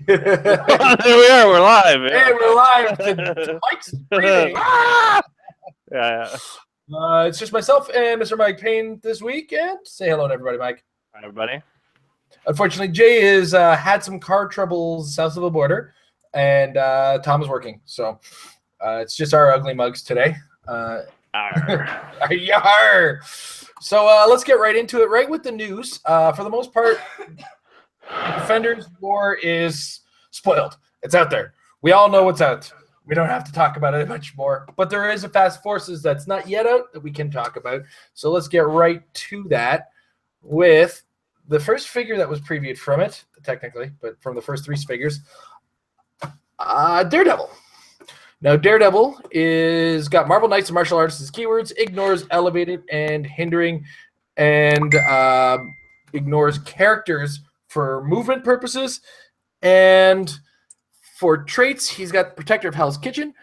There we are. We're live. Yeah. Hey, we're live. Mike's breathing. Yeah. It's just myself and Mr. Mike Payne this week. And say hello to everybody, Mike. Hi, everybody. Unfortunately, Jay has had some car troubles south of the border, and Tom is working. So it's just our ugly mugs today. Yar. So let's get right into it, right with the news. For the most part, Defenders War is spoiled. It's out there. We all know what's out. We don't have to talk about it much more. But there is a Fast Forces that's not yet out that we can talk about. So let's get right to that with the first figure that was previewed from it, technically, but from the first three figures, Daredevil. Now, Daredevil is got Marvel Knights and Martial Arts as keywords, ignores elevated and hindering, and ignores characters for movement purposes. And for traits, he's got Protector of Hell's Kitchen.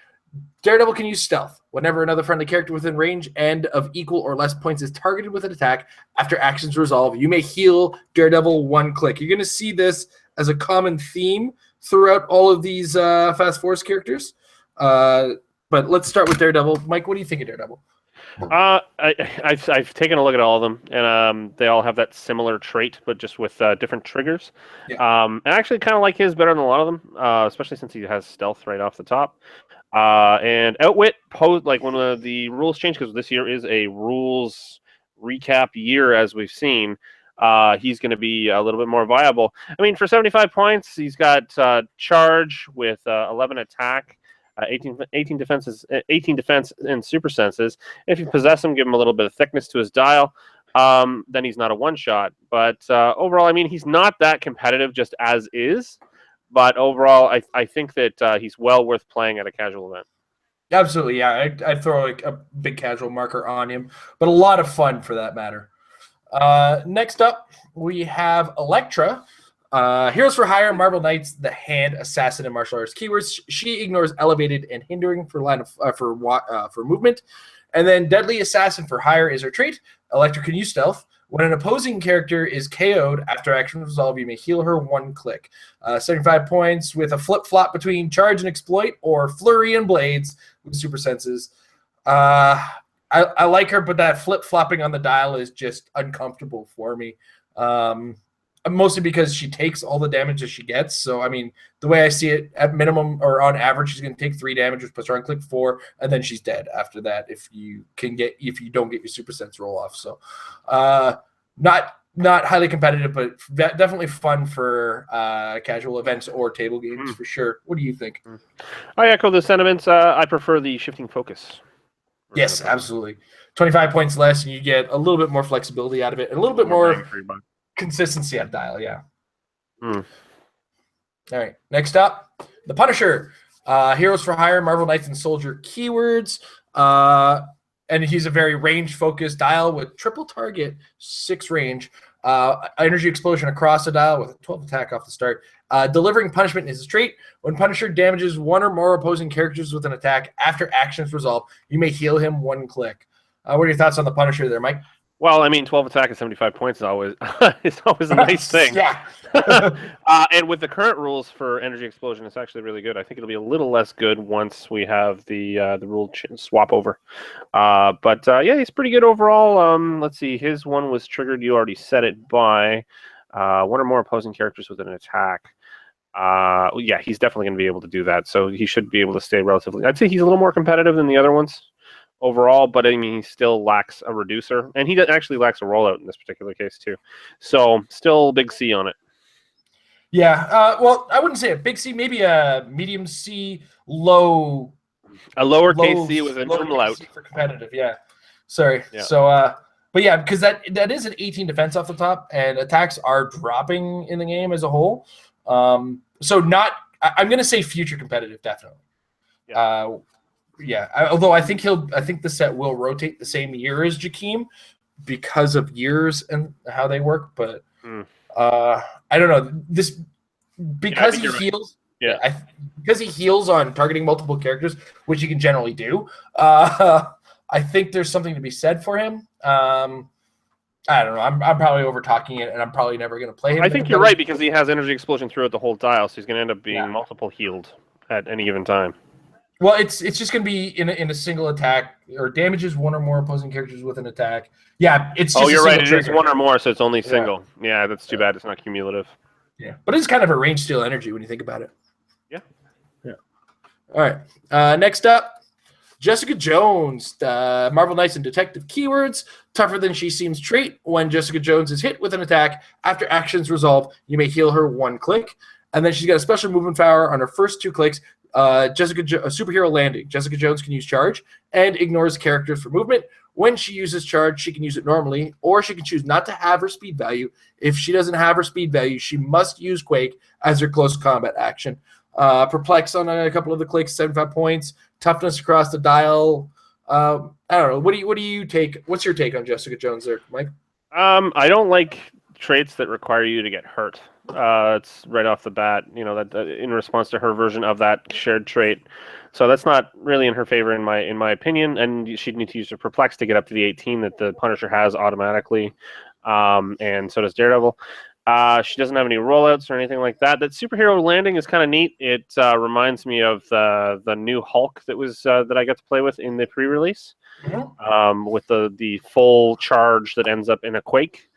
Daredevil can use stealth. Whenever another friendly character within range and of equal or less points is targeted with an attack, after actions resolve, you may heal Daredevil one click. You're going to see this as a common theme throughout all of these Fast Force characters. But let's start with Daredevil. Mike, what do you think of Daredevil? I've taken a look at all of them, and they all have that similar trait, but just with different triggers. Yeah. I actually kind of like his better than a lot of them, especially since he has stealth right off the top. And Outwit, like when the rules change, because this year is a rules recap year, as we've seen. He's going to be a little bit more viable. I mean, for 75 points, he's got charge with 11 attack. 18 defense and super senses. If you possess him, give him a little bit of thickness to his dial, then he's not a one-shot. But overall, I mean, he's not that competitive just as is. But overall, I think that he's well worth playing at a casual event. Absolutely, yeah. I'd throw like a big casual marker on him, but a lot of fun for that matter. Next up, we have Elektra. Heroes for Hire, Marvel Knights, the Hand, Assassin, and Martial Arts keywords. She ignores elevated and hindering for line of for movement, and then Deadly Assassin for Hire is her trait. Elektra can use stealth. When an opposing character is KO'd after action resolve, you may heal her one click. 75 points with a flip flop between charge and exploit, or flurry and blades with super senses. I like her, but that flip flopping on the dial is just uncomfortable for me. Mostly because she takes all the damage that she gets. So, I mean, the way I see it, at minimum or on average, she's going to take 3 damage, which puts her on click 4, and then she's dead after that if you don't get your super sense roll off. So, not highly competitive, but definitely fun for casual events or table games for sure. What do you think? I echo the sentiments. I prefer the shifting focus. Yes, absolutely. 25 points less, and you get a little bit more flexibility out of it, and a little bit more consistency at dial, yeah. All right, next up, the Punisher. Heroes for Hire, Marvel Knights, and Soldier keywords. And he's a very range-focused dial with triple target, 6 range. Energy explosion across the dial with a 12 attack off the start. Delivering punishment is his trait. When Punisher damages one or more opposing characters with an attack after actions resolve, you may heal him one click. What are your thoughts on the Punisher there, Mike? Well, I mean, 12 attack and 75 points is always a nice thing. Yeah. And with the current rules for energy explosion, it's actually really good. I think it'll be a little less good once we have the rule swap over. But yeah, he's pretty good overall. Let's see, his one was triggered. You already said it by one or more opposing characters with an attack. Yeah, he's definitely going to be able to do that. So he should be able to stay relatively. I'd say he's a little more competitive than the other ones overall, but I mean, he still lacks a reducer, and he actually lacks a rollout in this particular case too. So still big C on it. Yeah, well, I wouldn't say a big C, maybe a medium C, a lowercase C with an umlaut for competitive. Yeah, sorry. Yeah. So, but yeah, because that is an 18 defense off the top, and attacks are dropping in the game as a whole. So I'm going to say future competitive, definitely. Yeah. Yeah, although I think the set will rotate the same year as Jakeem because of years and how they work. But I don't know this because he heals. Right. Yeah, because he heals on targeting multiple characters, which he can generally do. I think there's something to be said for him. I don't know. I'm probably over talking it, and I'm probably never going to play him. I think you're right because he has energy explosion throughout the whole dial, so he's going to end up being multiple healed at any given time. Well, it's just going to be in a single attack or damages one or more opposing characters with an attack. Yeah, it's just you're right. Trigger. It is one or more, so it's only single. Yeah, that's too bad. It's not cumulative. Yeah, but it's kind of a range steal energy when you think about it. Yeah. All right. Next up, Jessica Jones, Marvel Knights and Detective keywords. Tougher than she seems trait. When Jessica Jones is hit with an attack, after actions resolve, you may heal her 1 click. And then she's got a special movement power on her first 2 clicks. A superhero landing. Jessica Jones can use charge and ignores characters for movement. When she uses charge, she can use it normally, or she can choose not to have her speed value. If she doesn't have her speed value, she must use Quake as her close combat action. Perplex on a couple of the clicks, 75 points. Toughness across the dial. I don't know. What do you take? What's your take on Jessica Jones there, Mike? I don't like traits that require you to get hurt. It's right off the bat, that in response to her version of that shared trait. So that's not really in her favor in my opinion. And she'd need to use her perplex to get up to the 18 that the Punisher has automatically. And so does Daredevil. She doesn't have any rollouts or anything like that. That superhero landing is kind of neat. It reminds me of the new Hulk that was that I got to play with in the pre-release, with the full charge that ends up in a Quake.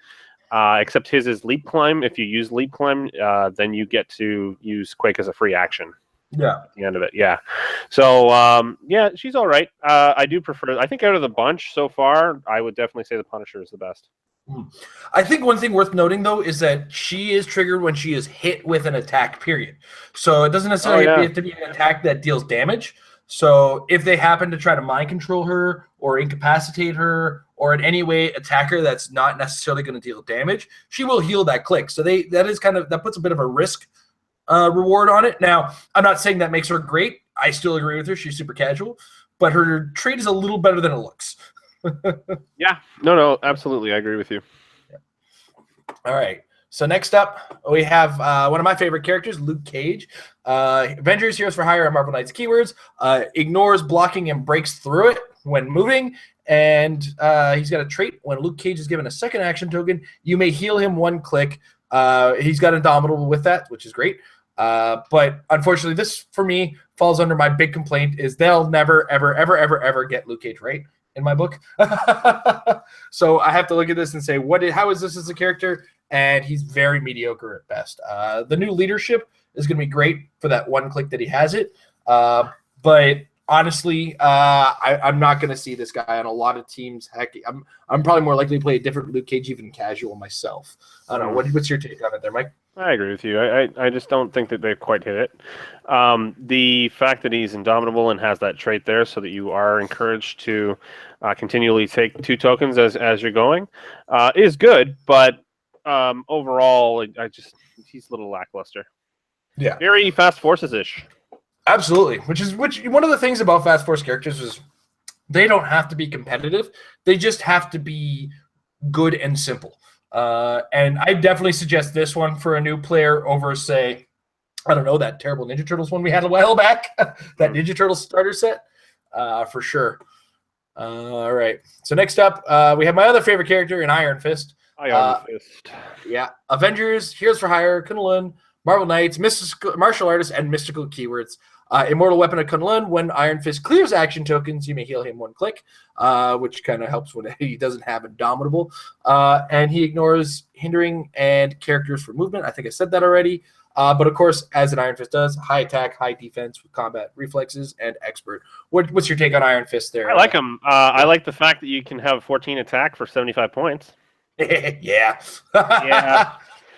Except his is leap climb. If you use leap climb, then you get to use Quake as a free action. Yeah. At the end of it, yeah. So she's all right. I do prefer. I think out of the bunch so far, I would definitely say the Punisher is the best. I think one thing worth noting, though, is that she is triggered when she is hit with an attack, period. So it doesn't necessarily have to be an attack that deals damage. So if they happen to try to mind control her or incapacitate her or in any way attack her that's not necessarily going to deal damage, she will heal that click. So that puts a bit of a risk reward on it. Now, I'm not saying that makes her great. I still agree with her. She's super casual. But her trait is a little better than it looks. Yeah, no, absolutely, I agree with you. All right, so next up we have one of my favorite characters, Luke Cage. Avengers Heroes for Hire and Marvel Knights keywords. Ignores blocking and breaks through it when moving, and he's got a trait. When Luke Cage is given a second action token, you may heal him 1 click. He's got Indomitable with that, which is great. But unfortunately, this for me falls under my big complaint is they'll never ever get Luke Cage right in my book. So I have to look at this and say, how is this as a character? And he's very mediocre at best. The new leadership is going to be great for that 1 click that he has it. But honestly, I'm not going to see this guy on a lot of teams. Heck, I'm probably more likely to play a different Luke Cage, even casual myself. I don't know. What's your take on it there, Mike? I agree with you. I just don't think that they've quite hit it. The fact that he's indomitable and has that trait there so that you are encouraged to continually take 2 tokens as you're going is good, but overall, he's a little lackluster. Yeah. Very Fast Forces-ish. Absolutely. Which one of the things about Fast Force characters is they don't have to be competitive. They just have to be good and simple. And I definitely suggest this one for a new player over, say, I don't know, that terrible Ninja Turtles one we had a while back. That Ninja Turtles starter set, for sure. All right. So next up, we have my other favorite character in Iron Fist. Iron Fist. Yeah. Avengers, Heroes for Hire, Kunlun, Marvel Knights, Martial Artists, and Mystical keywords. Immortal Weapon of Kunlun. When Iron Fist clears action tokens, you may heal him 1 click, which kind of helps when he doesn't have Indomitable. And he ignores hindering and characters for movement. I think I said that already. But of course, as an Iron Fist does, high attack, high defense with combat reflexes, and expert. What's your take on Iron Fist there? I like him. I like the fact that you can have 14 attack for 75 points. Yeah. Yeah.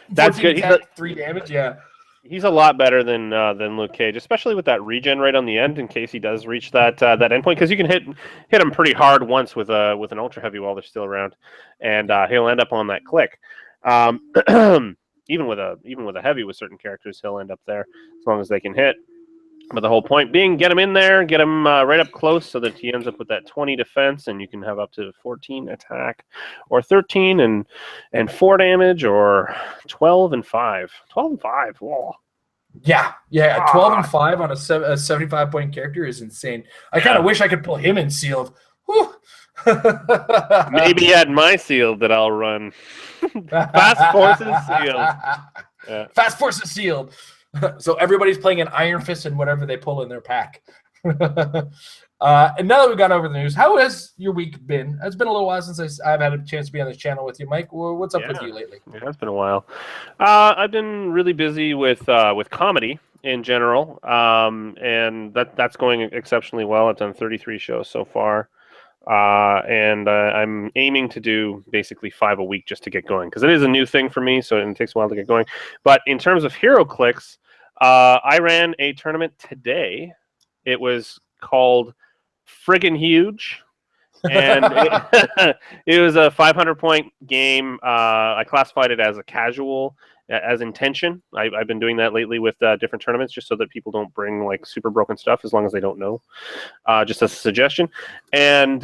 That's good. Attack, 3 damage, yeah. He's a lot better than Luke Cage, especially with that regen right on the end in case he does reach that endpoint, because you can hit him pretty hard once with an ultra heavy while they're still around, and he'll end up on that click. Even with a heavy with certain characters, he'll end up there as long as they can hit. But the whole point being, get him in there, get him right up close so that he ends up with that 20 defense, and you can have up to 14 attack, or 13 and 4 damage, or 12 and 5. 12 and 5. Whoa. Yeah. 12 and 5 on a 75-point character is insane. I kind of wish I could pull him in sealed. Whew. Maybe add my sealed that I'll run. Fast Forces sealed. Yeah. Fast Forces sealed. So everybody's playing an Iron Fist and whatever they pull in their pack. And now that we've gone over the news, how has your week been? It's been a little while since I've had a chance to be on this channel with you, Mike. What's up with you lately? It has been a while. I've been really busy with comedy in general, and that's going exceptionally well. I've done 33 shows so far, and I'm aiming to do basically 5 a week just to get going, because it is a new thing for me, so it takes a while to get going. But in terms of Heroclix, I ran a tournament today. It was called Friggin' Huge, and it was a 500-point game. I classified it as a casual, as intention. I've been doing that lately with different tournaments, just so that people don't bring like super broken stuff, as long as they don't know. Just as a suggestion. And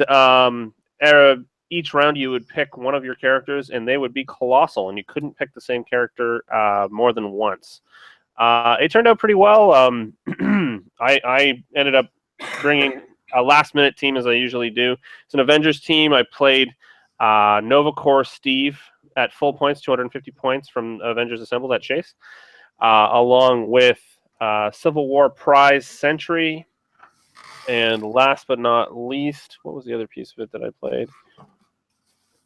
each round you would pick one of your characters, and they would be colossal, and you couldn't pick the same character more than once. It turned out pretty well. I ended up bringing a last-minute team, as I usually do. It's an Avengers team. I played Nova Corps Steve at full points, 250 points from Avengers Assembled at Chase, along with Civil War Prize Sentry, and last but not least, what was the other piece of it that I played?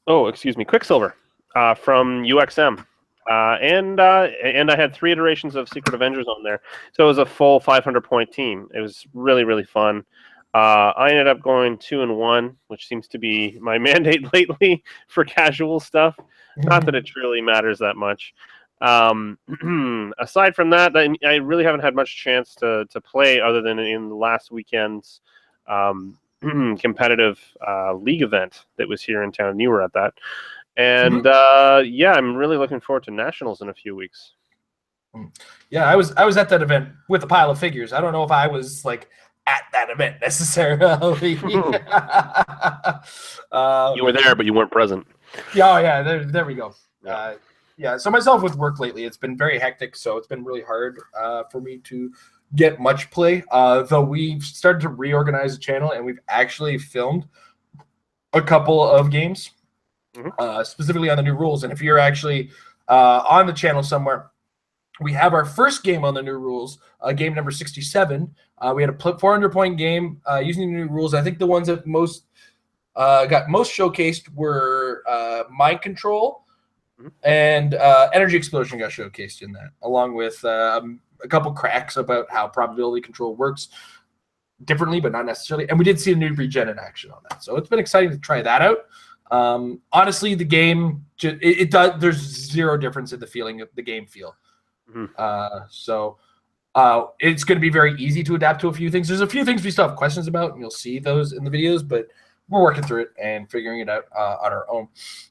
Oh, excuse me, Quicksilver from UXM. And I had 3 iterations of Secret Avengers on there. So it was a full 500-point team. It was really, really fun. I ended up going 2-1, which seems to be my mandate lately for casual stuff. Not that it truly matters that much. Aside from that, I really haven't had much chance to play, other than in last weekend's competitive league event that was here in town. You were at that. And yeah, I'm really looking forward to nationals in a few weeks. Yeah, I was at that event with a pile of figures. I don't know if I was like at that event necessarily. You were there, but you weren't present. Yeah, yeah. There we go. Yeah. So myself with work lately, it's been very hectic. So it's been really hard for me to get much play. Though we've started to reorganize the channel, and we've actually filmed a couple of games. Specifically on the new rules. And if you're actually on the channel somewhere, we have our first game on the new rules, game number 67. We had a 400-point game using the new rules. I think the ones that got most showcased were Mind Control and Energy Explosion got showcased in that, along with a couple cracks about how probability control works differently, but not necessarily. And we did see a new regen in action on that. So it's been exciting to try that out. Honestly, the game it does. There's zero difference in the feeling of the game feel. So it's going to be very easy to adapt to a few things. There's a few things we still have questions about, and you'll see those in the videos. But we're working through it and figuring it out on our own.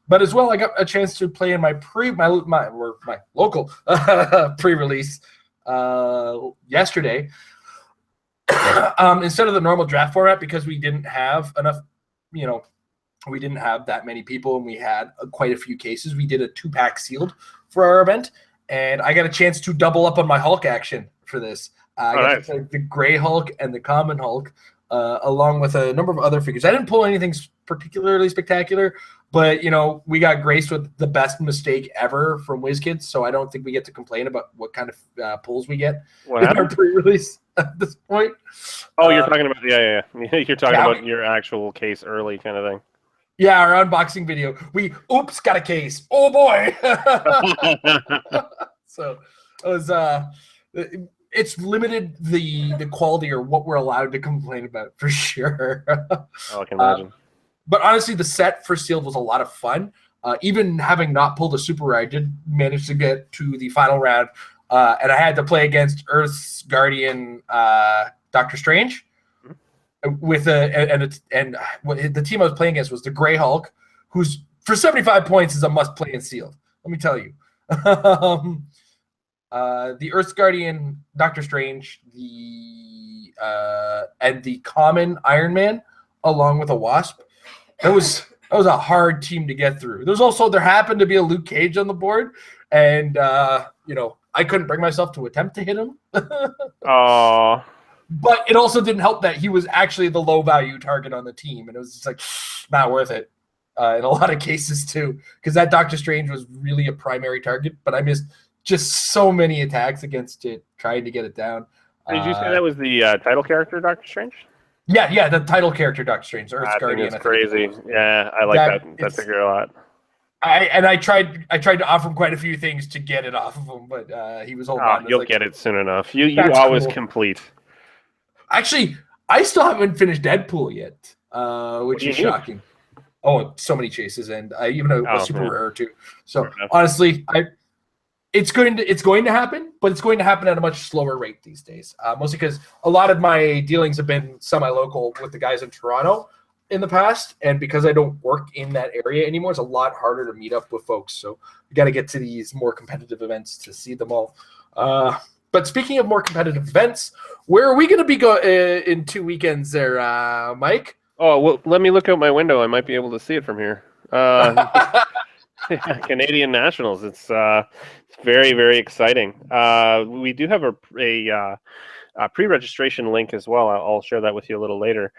But as well, I got a chance to play in my local pre-release yesterday. Instead of the normal draft format, because we didn't have enough, we didn't have that many people, and we had quite a few cases. We did a 2-pack sealed for our event, and I got a chance to double up on my Hulk action for this. I got to play the Gray Hulk and the Common Hulk, along with a number of other figures. I didn't pull anything particularly spectacular, but we got graced with the best mistake ever from WizKids, so I don't think we get to complain about what kind of pulls we get in our pre-release at this point. Oh, you're talking about you're talking about your actual case early kind of thing. Yeah, our unboxing video. Oops, got a case. Oh boy. So it was it's limited the quality or what we're allowed to complain about for sure. I can imagine. But honestly, the set for sealed was a lot of fun. Even having not pulled a super rare, I did manage to get to the final round, and I had to play against Earth's Guardian, Doctor Strange. With the team I was playing against was the Gray Hulk, who's for 75 points is a must play in sealed. Let me tell you. The Earth's Guardian, Doctor Strange, and the common Iron Man, along with a Wasp. That was a hard team to get through. There happened to be a Luke Cage on the board, and I couldn't bring myself to attempt to hit him. Oh. But it also didn't help that he was actually the low value target on the team, and it was just like not worth it in a lot of cases too, because that Doctor Strange was really a primary target. But I missed just so many attacks against it, trying to get it down. Did you say that was the title character, Doctor Strange? Yeah, the title character, Doctor Strange, Earth's Guardian. I think it's crazy. Yeah, I like that figure a lot. I tried to offer him quite a few things to get it off of him, but he was holding on. You'll get it soon enough. You always complete. Actually, I still haven't finished Deadpool yet, which is shocking. Oh, so many chases, and even a super rare too. So honestly, it's going to happen, but it's going to happen at a much slower rate these days. Mostly because a lot of my dealings have been semi-local with the guys in Toronto in the past, and because I don't work in that area anymore, it's a lot harder to meet up with folks. So we got to get to these more competitive events to see them all. But speaking of more competitive events, where are we going to be in 2 weekends there, Mike? Oh, well, let me look out my window. I might be able to see it from here. Canadian Nationals. It's very, very exciting. We do have a pre-registration link as well. I'll share that with you a little later.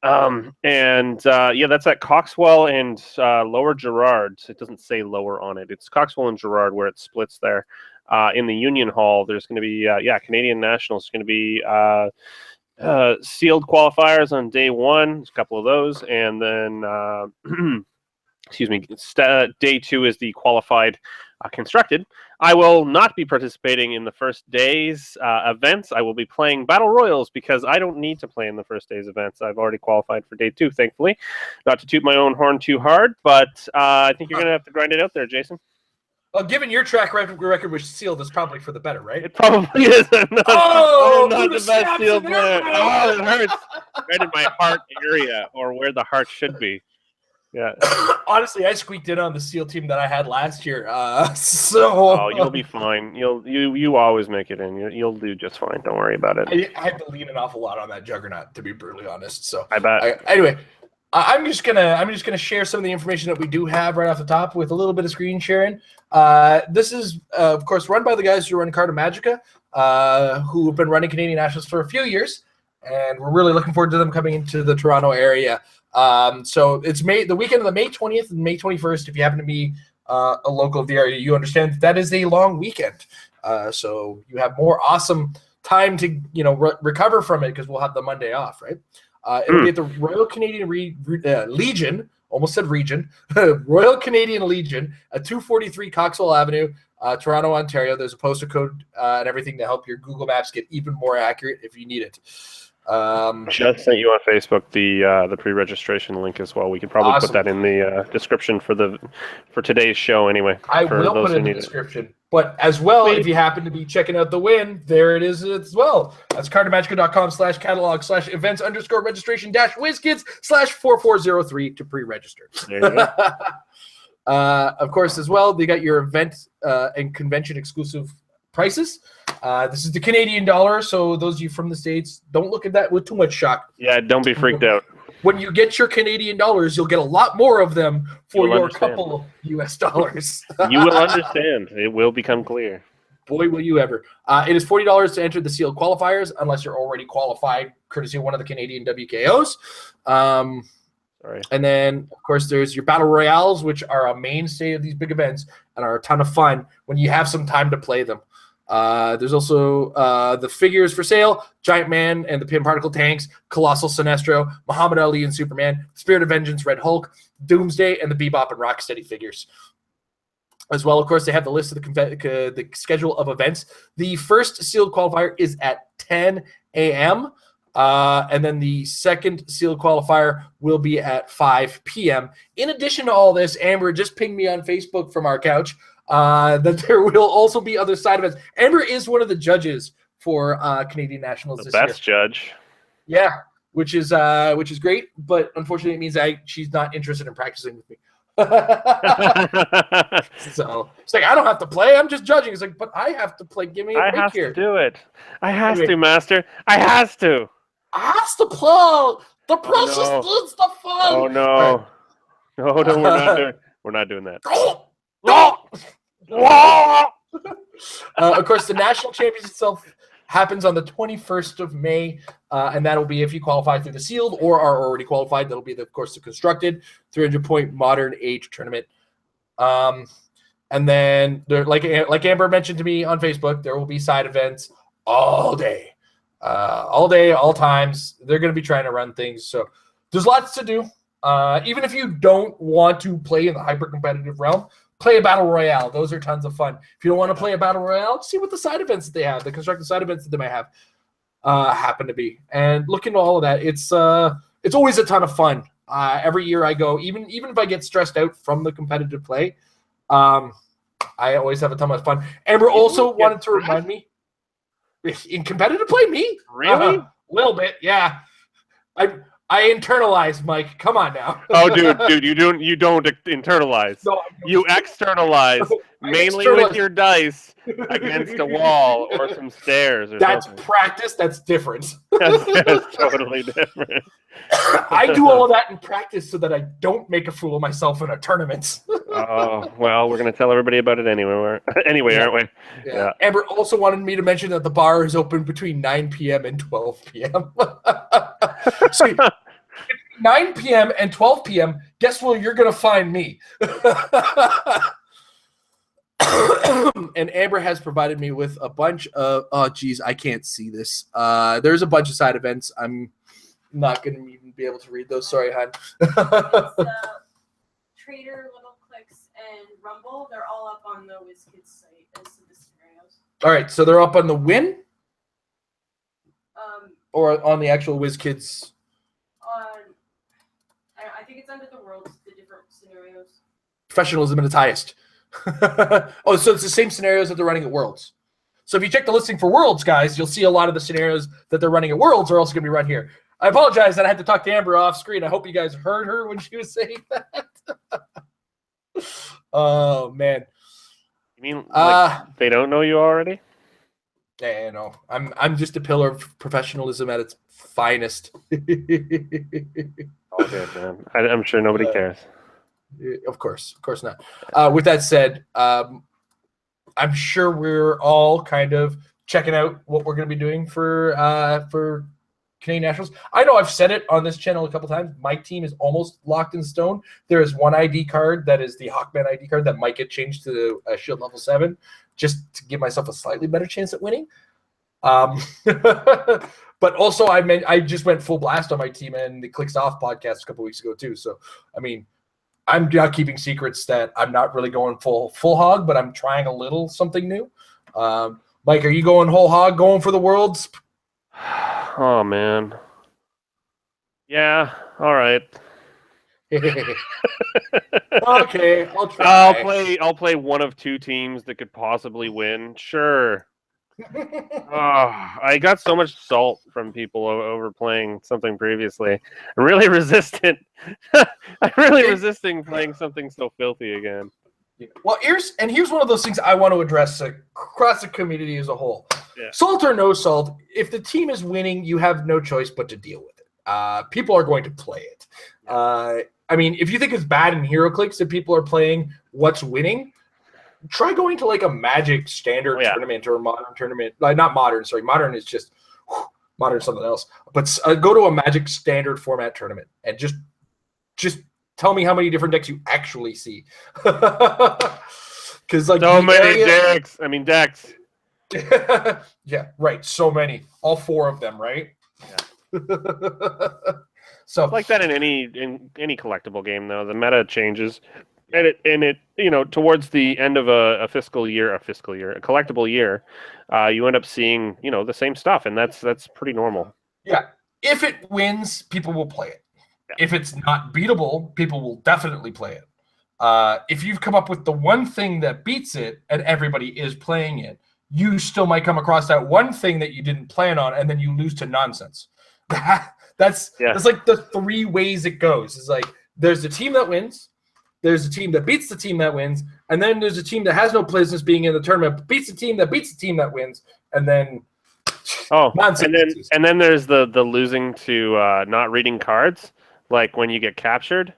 That's at Coxwell and Lower Gerrard. It doesn't say Lower on it. It's Coxwell and Gerrard where it splits there. In the Union Hall, there's going to be Canadian Nationals. It's going to be sealed qualifiers on day one. There's a couple of those, and then excuse me, day two is the qualified constructed. I will not be participating in the first day's events. I will be playing Battle Royals because I don't need to play in the first day's events. I've already qualified for day two, thankfully. Not to toot my own horn too hard, but I think you're going to have to grind it out there, Jason. Well, given your track record with sealed, it's probably for the better, right? It probably is. I'm not the best sealed player. Oh, it hurts right in my heart area, or where the heart should be. Yeah. Honestly, I squeaked in on the SEAL team that I had last year. You'll be fine. You always make it in. You'll do just fine. Don't worry about it. I had to lean an awful lot on that Juggernaut, to be brutally honest. So I bet. Anyway, I'm just gonna share some of the information that we do have right off the top with a little bit of screen sharing. This is of course run by the guys who run Carta Magica, who have been running Canadian Nationals for a few years, and we're really looking forward to them coming into the Toronto area. So it's the weekend of the May 20th and May 21st. If you happen to be a local of the area, you understand that is a long weekend. So you have more awesome time to recover from it because we'll have the Monday off, right? It'll be at the Royal Canadian Legion. Almost said region. Royal Canadian Legion at 243 Coxwell Avenue, Toronto, Ontario. There's a postal code and everything to help your Google Maps get even more accurate if you need it. Just sent you on Facebook the pre-registration link as well. We could probably put that in the description for today's show anyway. I will put it in the description. But as well, if you happen to be checking out the win, there it is as well. That's cartamagica.com/catalog/events_registration-wizkids/4403 to pre-register. There you go. Of course, as well, they got your event and convention exclusive prices. This is the Canadian dollar, so those of you from the States, don't look at that with too much shock. Yeah, don't be freaked out. When you get your Canadian dollars, you'll get a lot more of them for your couple of US dollars. You will understand. It will become clear. Boy, will you ever. It is $40 to enter the sealed qualifiers, unless you're already qualified, courtesy of one of the Canadian WKOs. And then, of course, there's your Battle Royales, which are a mainstay of these big events and are a ton of fun when you have some time to play them. There's also the figures for sale: Giant Man and the Pin Particle Tanks, Colossal Sinestro, Muhammad Ali and Superman, Spirit of Vengeance, Red Hulk, Doomsday, and the Bebop and Rocksteady figures. As well, of course, they have the list of the schedule of events. The first sealed qualifier is at 10 a.m., and then the second sealed qualifier will be at 5 p.m. In addition to all this, Amber just pinged me on Facebook from our couch that there will also be other side events. Amber is one of the judges for Canadian Nationals this year. The best judge. Yeah, which is great, but unfortunately it means she's not interested in practicing with me. So it's like, I don't have to play, I'm just judging. It's like, but I have to play. Give me a break here. I have to do it. I has to, Master. I has to. I has to play. The precious needs the fun. Oh no. No, we're not doing that. Of course, the national champions itself happens on the 21st of May, and that'll be if you qualify through the sealed or are already qualified. That'll be, of course, the constructed 300-point modern age tournament. And then, like Amber mentioned to me on Facebook, there will be side events all day, all times. They're going to be trying to run things, so there's lots to do. Even if you don't want to play in the hyper-competitive realm, play a battle royale. Those are tons of fun. If you don't want to play a battle royale, see what the side events that they have, the constructed side events that they might have, happen to be. And look into all of that. It's always a ton of fun. Every year I go, even if I get stressed out from the competitive play, I always have a ton of fun. Amber also wanted to remind me, in competitive play, me? Really? A little bit, yeah. I internalize, Mike. Come on now. Oh, dude, you don't internalize. No, you externalize, mainly with your dice against a wall or some stairs. Or that's something. Practice. That's different. That's totally different. I do all of that in practice so that I don't make a fool of myself in a tournament. Oh, well, we're going to tell everybody about it anyway, aren't we? Yeah. Amber also wanted me to mention that the bar is open between 9 p.m. and 12 p.m. So, 9 p.m. and 12 p.m., guess where you're going to find me? And Amber has provided me with a bunch of, oh, geez, I can't see this. There's a bunch of side events. I'm not going to even be able to read those. Sorry, hon. Trader, Heroclix, and Rumble, they're all up on the WizKids site as the scenarios. All right, so they're up on the Win? Or on the actual WizKids? I think it's under the Worlds, the different scenarios. Professionalism at its highest. Oh, so it's the same scenarios that they're running at Worlds. So if you check the listing for Worlds, guys, you'll see a lot of the scenarios that they're running at Worlds are also going to be run here. I apologize that I had to talk to Amber off screen. I hope you guys heard her when she was saying that. Oh, man. You mean like they don't know you already? Yeah, no. I'm just a pillar of professionalism at its finest. All good, man. I'm sure nobody cares. Of course not. With that said, I'm sure we're all kind of checking out what we're going to be doing for Canadian Nationals. I know I've said it on this channel a couple times. My team is almost locked in stone. There is one ID card that is the Hawkman ID card that might get changed to Shield level 7, just to give myself a slightly better chance at winning. But also, I just went full blast on my team and the Clicks Off podcast a couple weeks ago too. So, I mean, I'm not keeping secrets that I'm not really going full hog, but I'm trying a little something new. Mike, are you going whole hog, going for the Worlds? Oh man. Yeah. All right. Okay, I'll try. I'll play one of two teams that could possibly win. Sure. I got so much salt from people over playing something previously. I'm really resistant. I'm really resisting playing something so filthy again. Well, here's one of those things I want to address across the community as a whole. Yeah. Salt or no salt, if the team is winning, you have no choice but to deal with it. People are going to play it. I mean, if you think it's bad in Heroclix that people are playing what's winning, try going to like a Magic standard tournament or a modern tournament. Like not modern, sorry. Modern is just modern is something else. But go to a Magic standard format tournament and just tell me how many different decks you actually see. Because like so many decks. I mean decks. Yeah, right. So many. All 4 of them, right? Yeah. So it's like that in any collectible game though. The meta changes. And it you know, towards the end of a collectible year, you end up seeing, you know, the same stuff, and that's pretty normal. Yeah. If it wins, people will play it. Yeah. If it's not beatable, people will definitely play it. If you've come up with the one thing that beats it and everybody is playing it, you still might come across that one thing that you didn't plan on, and then you lose to nonsense. That's like the 3 ways it goes. It's like there's the team that wins, there's a team that beats the team that wins, and then there's a team that has no business being in the tournament, but beats the team that beats the team that wins, and then nonsense. And then there's the losing to not reading cards, like when you get captured.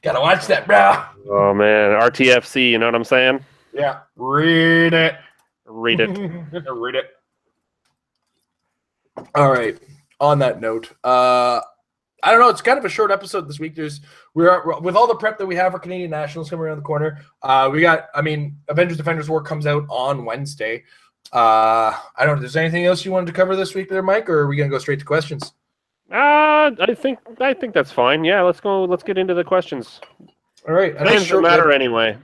Gotta watch that, bro. Oh man, RTFC. You know what I'm saying? Yeah, read it. Read it. Read it. All right. On that note, I don't know. It's kind of a short episode this week. We're with all the prep that we have for Canadian Nationals coming around the corner. Avengers Defenders War comes out on Wednesday. I don't know. Is there anything else you wanted to cover this week there, Mike, or are we gonna go straight to questions? I think that's fine. Yeah, let's go. Let's get into the questions. All right. Fans don't matter anyway.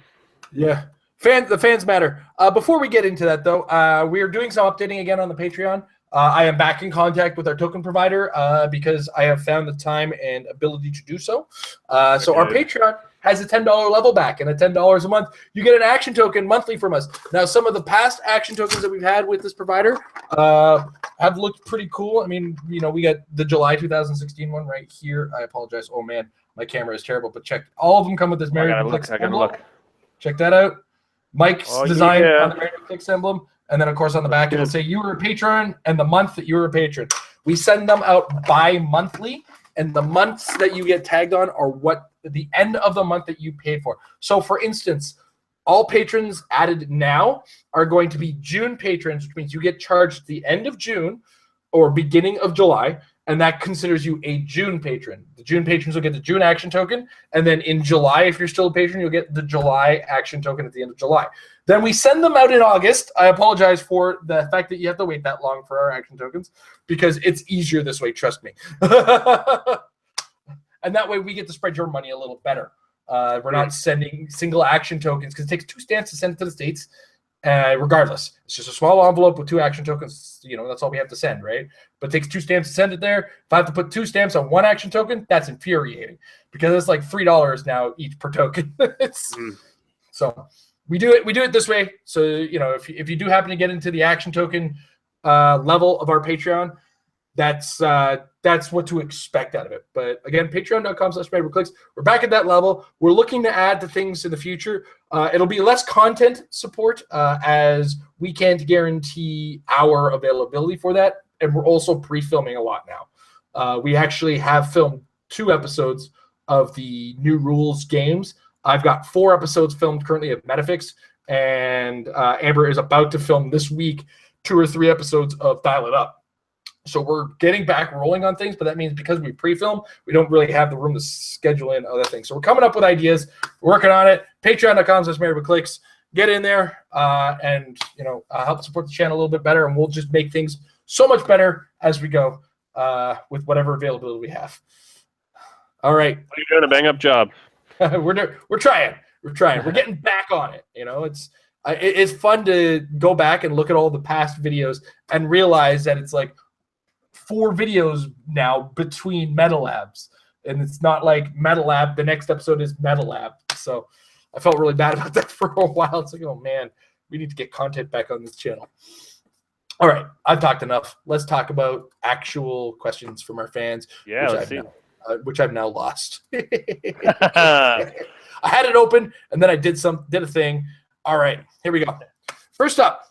Yeah. The fans matter. Before we get into that, though, we are doing some updating again on the Patreon. I am back in contact with our token provider because I have found the time and ability to do so. So our Patreon has a $10 level back, and at $10 a month, you get an action token monthly from us. Now, some of the past action tokens that we've had with this provider have looked pretty cool. I mean, we got the July 2016 one right here. I apologize. Oh, man, my camera is terrible, but check. All of them come with this Merry Heroclix emblem. Check that out. Mike's design on the Merry Heroclix emblem. And then, of course, on the back, it'll say you were a patron and the month that you were a patron. We send them out bi-monthly, and the months that you get tagged on are what the end of the month that you paid for. So, for instance, all patrons added now are going to be June patrons, which means you get charged at the end of June or beginning of July, and that considers you a June patron. The June patrons will get the June action token, and then in July, if you're still a patron, you'll get the July action token at the end of July. Then we send them out in August. I apologize for the fact that you have to wait that long for our action tokens because it's easier this way, trust me. And that way we get to spread your money a little better. We're not sending single action tokens because it takes 2 stamps to send it to the States. Regardless, it's just a small envelope with 2 action tokens. That's all we have to send, right? But it takes 2 stamps to send it there. If I have to put 2 stamps on 1 action token, that's infuriating because it's like $3 now each per token. So we do it this way. So if you do happen to get into the action token level of our Patreon, that's what to expect out of it. But again, patreon.com/Heroclix. We're back at that level. We're looking to add the things in the future. It'll be less content support as we can't guarantee our availability for that. And we're also pre-filming a lot now. We actually have filmed 2 episodes of the New Rules games. I've got 4 episodes filmed currently of Metafix, and Amber is about to film this week 2 or 3 episodes of Dial It Up. So we're getting back rolling on things, but that means because we pre-film, we don't really have the room to schedule in other things. So we're coming up with ideas. We're working on it. Patreon.com/Heroclix. Get in there and help support the channel a little bit better, and we'll just make things so much better as we go with whatever availability we have. All right. You're doing a bang-up job. We're trying. We're getting back on it. It's fun to go back and look at all the past videos and realize that it's like 4 videos now between Metal Labs, and it's not like Metal Lab. The next episode is Metal Lab. So I felt really bad about that for a while. It's like, oh man, we need to get content back on this channel. All right, I've talked enough. Let's talk about actual questions from our fans. Yeah, let's see. Which I've now lost. I had it open and then I did a thing. All right, here we go. First up,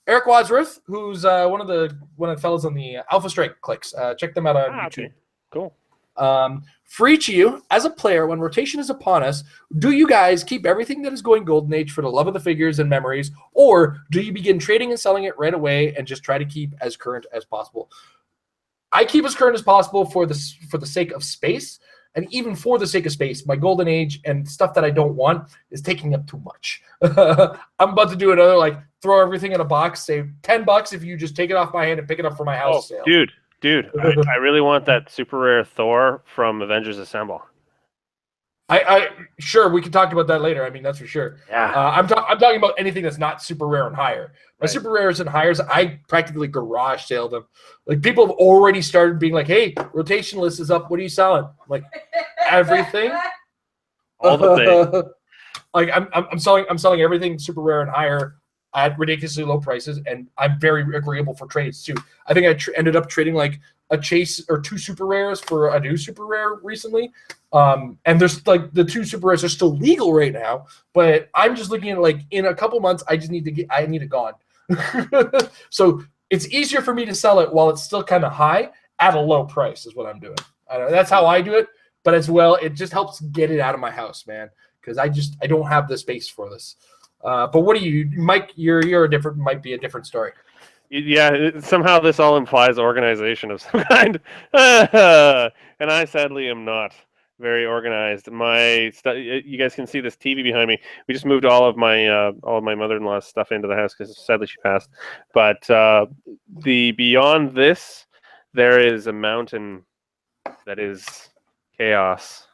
Eric Wadsworth, who's one of the fellows on the Alpha Strike clicks. Check them out on YouTube. Okay. Cool. For each of you, as a player, when rotation is upon us, do you guys keep everything that is going Golden Age for the love of the figures and memories, or do you begin trading and selling it right away and just try to keep as current as possible? I keep as current as possible for the sake of space, and even for the sake of space, my Golden Age and stuff that I don't want is taking up too much. I'm about to do another throw everything in a box, save $10 if you just take it off my hand and pick it up for my house sale. Dude, I really want that super rare Thor from Avengers Assemble. Sure, we can talk about that later. I mean, that's for sure. Yeah. I'm talking about anything that's not super rare and higher. My super rares and hires, I practically garage sale them. Like, people have already started being like, "Hey, rotation list is up. What are you selling?" I'm like, everything. All the things. I'm selling everything super rare and higher at ridiculously low prices, and I'm very agreeable for trades too. I think I ended up trading like a chase or 2 super rares for a new super rare recently. And there's the 2 super rares are still legal right now, but I'm just looking at in a couple months, I need it gone. So it's easier for me to sell it while it's still kind of high at a low price is what I'm doing. I don't know, that's how I do it. but as well, it just helps get it out of my house, man, because I don't have the space for this. But what do you, Mike? You're a different, might be a different story. Yeah, somehow this all implies organization of some kind, and I sadly am not very organized. You guys can see this TV behind me. We just moved all of my mother-in-law's stuff into the house because sadly she passed. But the beyond this, there is a mountain that is chaos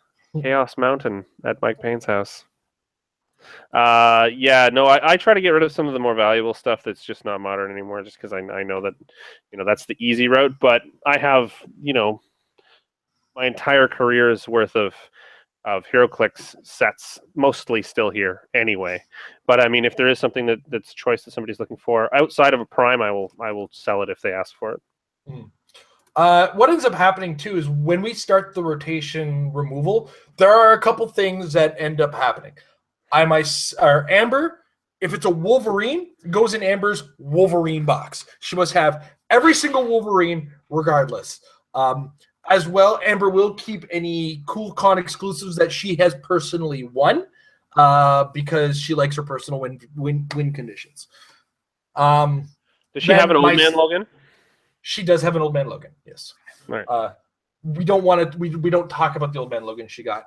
Mountain at Mike Payne's house. Yeah, no, I try to get rid of some of the more valuable stuff that's just not modern anymore, just because I know that, that's the easy route. But I have, my entire career's worth of Heroclix sets mostly still here anyway. But I mean, if there is something that's choice that somebody's looking for outside of a prime, I will sell it if they ask for it. What ends up happening too is when we start the rotation removal, there are a couple things that end up happening. Amber, if it's a Wolverine, it goes in Amber's Wolverine box. She must have every single Wolverine regardless. As well, Amber will keep any cool con exclusives that she has personally won because she likes her personal win conditions. Does she have an Old Man Logan? She does have an Old Man Logan, yes. Right. We don't want to. We don't talk about the Old Man Logan she got.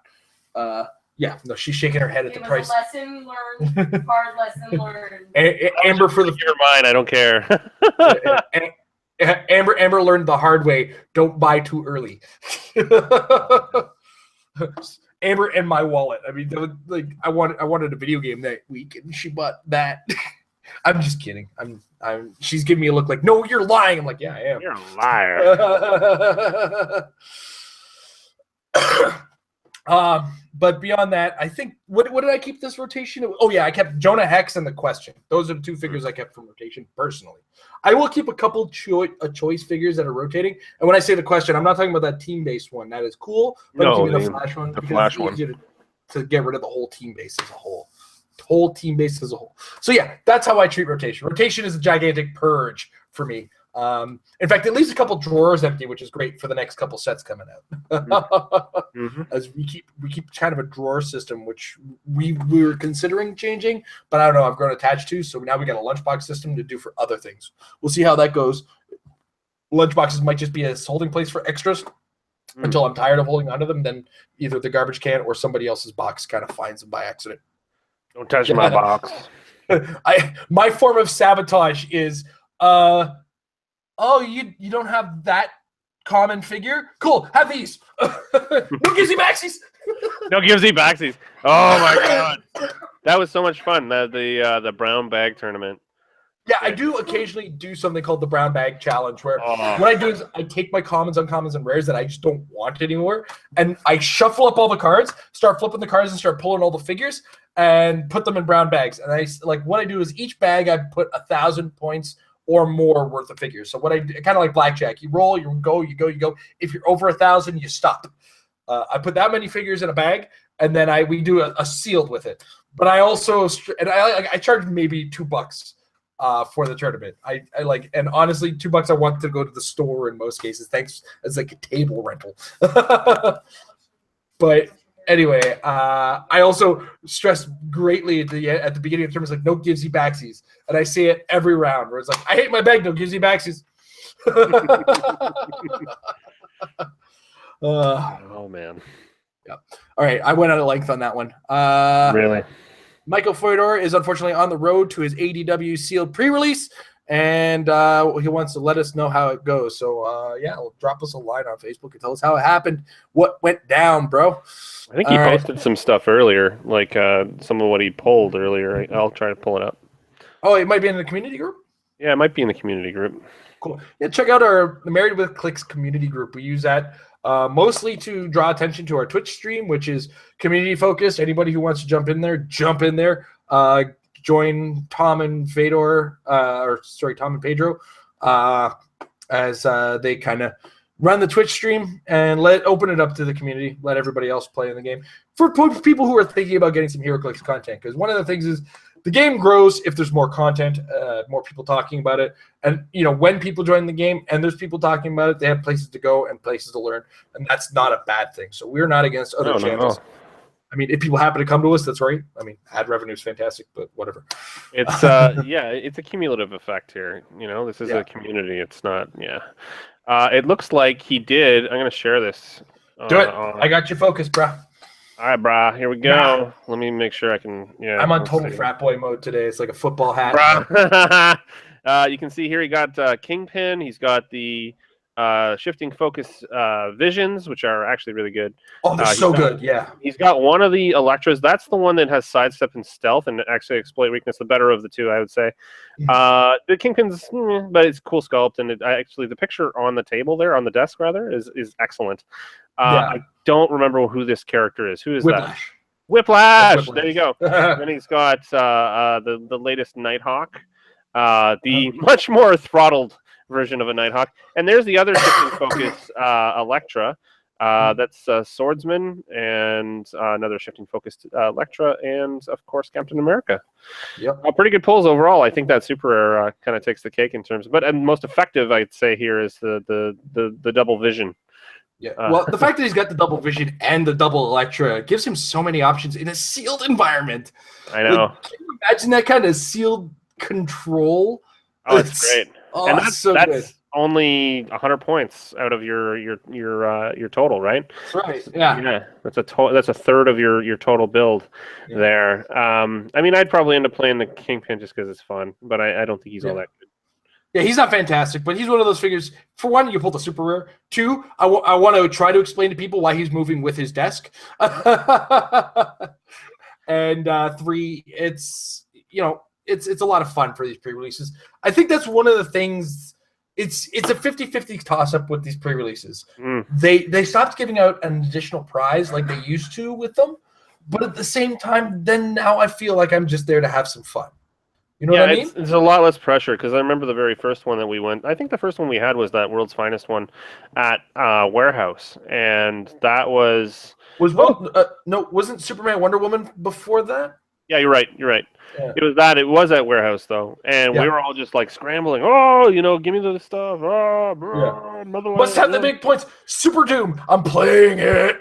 Yeah, no, she's shaking her head at the price. It was a lesson learned, hard lesson learned. Amber for the your mind, I don't care. Amber learned the hard way. Don't buy too early. Amber and my wallet. I mean, that was, like I wanted a video game that week, and she bought that. I'm just kidding. She's giving me a look like, no, you're lying. I'm like, yeah, I am. You're a liar. But beyond that, I think what did I keep this rotation? Oh yeah, I kept Jonah Hex and the Question. Those are the two figures I kept from rotation personally. I will keep a couple choice figures that are rotating. And when I say the Question, I'm not talking about that team-based one. That is cool. But no, I'm the Flash one. The Flash one. To get rid of the whole team base as a whole. Whole team base as a whole. So yeah, that's how I treat rotation. Rotation is a gigantic purge for me. In fact, it leaves a couple drawers empty, which is great for the next couple sets coming out. Mm-hmm. As we keep kind of a drawer system, which we were considering changing, but I don't know. I've grown attached to, so now we got a lunchbox system to do for other things. We'll see how that goes. Lunchboxes might just be a holding place for extras until I'm tired of holding onto them. Then either the garbage can or somebody else's box kind of finds them by accident. Don't touch my box. My form of sabotage is oh, you don't have that common figure? Cool, have these. No Gizzy Baxies. No Gizzy Baxies. Oh my god, that was so much fun. The brown bag tournament. Yeah, I do occasionally do something called the brown bag challenge, where what I do is I take my commons, uncommons, and rares that I just don't want anymore, and I shuffle up all the cards, start flipping the cards, and start pulling all the figures, and put them in brown bags. And what I do is each bag I put 1,000 points or more worth of figures. So what I do, kind of like blackjack, you roll, you go. If you're over 1,000, you stop. I put that many figures in a bag, and then we do a sealed with it. But I also I charge maybe $2 for the tournament. I like, and honestly, $2 I want to go to the store in most cases. Thanks, it's like a table rental. But anyway, I also stress greatly at the beginning of the tournament, like no Gizzy Baxies, and I say it every round where it's like, I hate my bag, no Gizzy Baxies. Oh man. Yeah. All right, I went out of length on that one. Really? Michael Fedor is unfortunately on the road to his ADW sealed pre-release, and he wants to let us know how it goes. So, yeah, drop us a line on Facebook and tell us how it happened, what went down, bro. I think he posted some stuff earlier, like some of what he pulled earlier. I'll try to pull it up. Oh, it might be in the community group? Yeah, it might be in the community group. Cool. Yeah, check out our Married with Clicks community group. We use that mostly to draw attention to our Twitch stream, which is community focused. Anybody who wants to jump in there, jump in there. Join Tom and Fedor, Tom and Pedro, as they kind of run the Twitch stream and open it up to the community. Let everybody else play in the game for people who are thinking about getting some Heroclix content. Because one of the things is the game grows if there's more content, more people talking about it, and when people join the game and there's people talking about it, they have places to go and places to learn, and that's not a bad thing. So we're not against other channels. I mean, if people happen to come to us, that's right. I mean, ad revenue is fantastic, but whatever. It's it's a cumulative effect here. This is a community. It's not. It looks like he did. I'm gonna share this. Do it. I got you focused, bro. All right, brah. Here we go. Let me make sure I can. Yeah, I'm on total frat boy mode today. It's like a football hat. You can see here he got Kingpin. He's got the shifting focus visions, which are actually really good. Oh, they're so good. Yeah. He's got one of the Electras. That's the one that has sidestep and stealth, and actually exploit weakness. The better of the two, I would say. The Kingpin's, but it's cool sculpt, and actually the picture on the table there, on the desk rather, is excellent. I don't remember who this character is. Who is that? Whiplash. There you go. Then he's got the latest Nighthawk, the much more throttled version of a Nighthawk. And there's the other shifting focus Electra. That's Swordsman and another shifting focus Electra, and of course Captain America. Yep. Pretty good pulls overall. I think that super rare kind of takes the cake in terms, and most effective I'd say here is the double vision. Yeah. Well, the fact that he's got the double vision and the double Electra gives him so many options in a sealed environment. I know. Can you imagine that kind of sealed control? Oh, it's great. Oh, and that's so good. Only 100 points out of your total, right? That's right. Yeah. Yeah. That's a third of your total build there. I mean, I'd probably end up playing the Kingpin just because it's fun, but I don't think he's all that good. Yeah, he's not fantastic, but he's one of those figures. For one, you pull the super rare. Two, I want to try to explain to people why he's moving with his desk. And three, it's a lot of fun for these pre-releases. I think that's one of the things. It's a 50-50 toss-up with these pre-releases. They stopped giving out an additional prize like they used to with them, but at the same time, then now I feel like I'm just there to have some fun. You know what I mean? It's a lot less pressure because I remember the very first one that we went. I think the first one we had was that World's Finest one at Warehouse, and that was wasn't Superman Wonder Woman before that? Yeah, you're right. Yeah. It was that. It was at Warehouse though, and we were all just like scrambling. Oh, give me the stuff. Oh, bro, must have the big points. Super Doom. I'm playing it.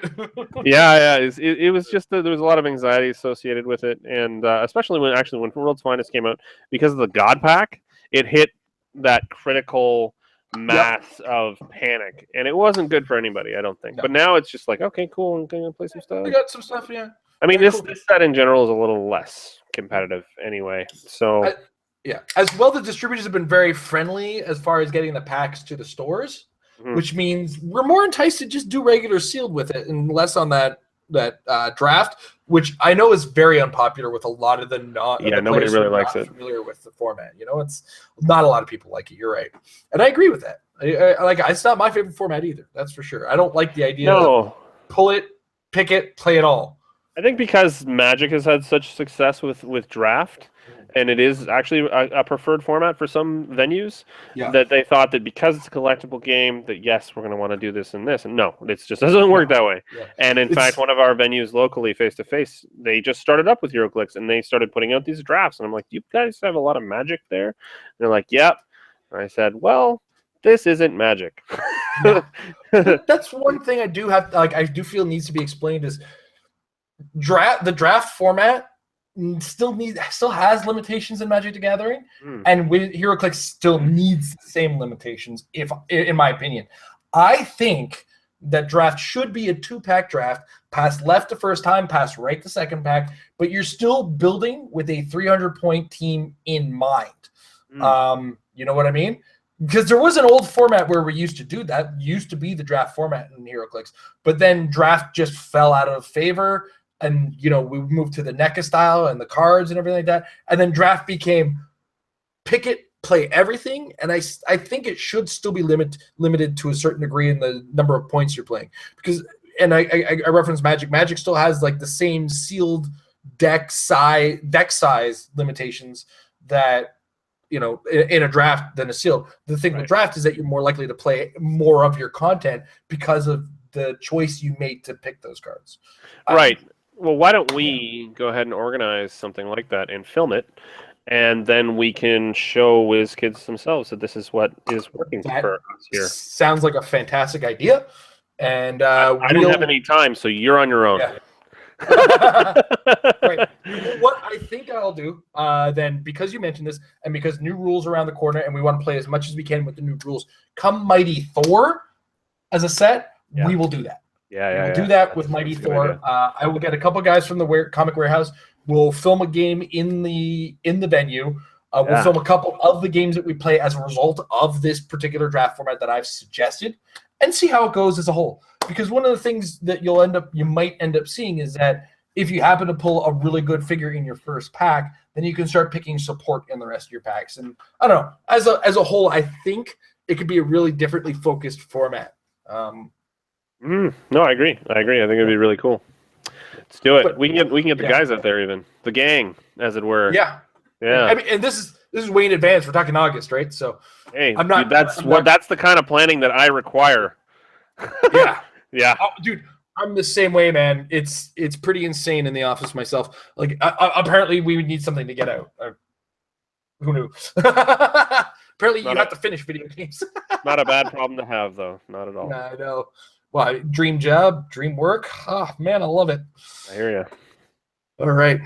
yeah. It was just there was a lot of anxiety associated with it, and especially when World's Finest came out, because of the God Pack, it hit that critical mass of panic, and it wasn't good for anybody, I don't think. No. But now it's just like, okay, cool, I'm gonna play some stuff. We got some stuff, yeah. I mean, this set in general is a little less competitive anyway. So, as well, the distributors have been very friendly as far as getting the packs to the stores, which means we're more enticed to just do regular sealed with it and less on that draft, which I know is very unpopular with a lot of the nobody really likes it. Familiar with the format, it's not a lot of people like it. You're right, and I agree with that. It's not my favorite format either. That's for sure. I don't like the idea of pull it, pick it, play it all. I think because Magic has had such success with draft, and it is actually a preferred format for some venues, that they thought that because it's a collectible game, that yes, we're going to want to do this and this. And no, it just doesn't work that way. Yeah. And in fact, one of our venues locally, face-to-face, they just started up with Heroclix, and they started putting out these drafts. And I'm like, do you guys have a lot of Magic there? And they're like, yep. And I said, well, this isn't Magic. That's one thing I do feel needs to be explained is the draft format still has limitations in Magic the Gathering, and Heroclix still needs the same limitations. In my opinion, I think that draft should be a 2-pack draft. Pass left the first time, pass right the second pack, but you're still building with a 300-point team in mind. You know what I mean? Because there was an old format where we used to do that. It used to be the draft format in Heroclix, but then draft just fell out of favor. And, we moved to the NECA style and the cards and everything like that. And then draft became pick it, play everything. And I think it should still be limited to a certain degree in the number of points you're playing. Because, and I reference Magic. Magic still has like the same sealed deck size limitations that in a draft than a sealed. The thing with draft is that you're more likely to play more of your content because of the choice you made to pick those cards. Right. Well, why don't we go ahead and organize something like that and film it, and then we can show WizKids themselves that this is what is working for us here. Sounds like a fantastic idea. And I don't have any time, so you're on your own. Yeah. Right. What I think I'll do, then, because you mentioned this, and because new rules around the corner, and we want to play as much as we can with the new rules, come Mighty Thor as a set, we will do that. We'll do that with Mighty Thor. I will get a couple guys from the Comic Warehouse. We'll film a game in the venue. We'll film a couple of the games that we play as a result of this particular draft format that I've suggested, and see how it goes as a whole. Because one of the things that you might end up seeing is that if you happen to pull a really good figure in your first pack, then you can start picking support in the rest of your packs. And I don't know, as a whole, I think it could be a really differently focused format. No, I agree. I think it'd be really cool. Let's do it. But we can get the guys out there, even the gang, as it were. Yeah. I mean, and this is way in advance. We're talking August, right? So hey, that's the kind of planning that I require. Yeah. Yeah. Oh, dude, I'm the same way, man. It's pretty insane in the office myself. Like, apparently we would need something to get out. Who knew? Apparently you have to finish video games. Not a bad problem to have, though. Not at all. I know. Well, dream job, dream work. Oh, man, I love it. I hear you. All right.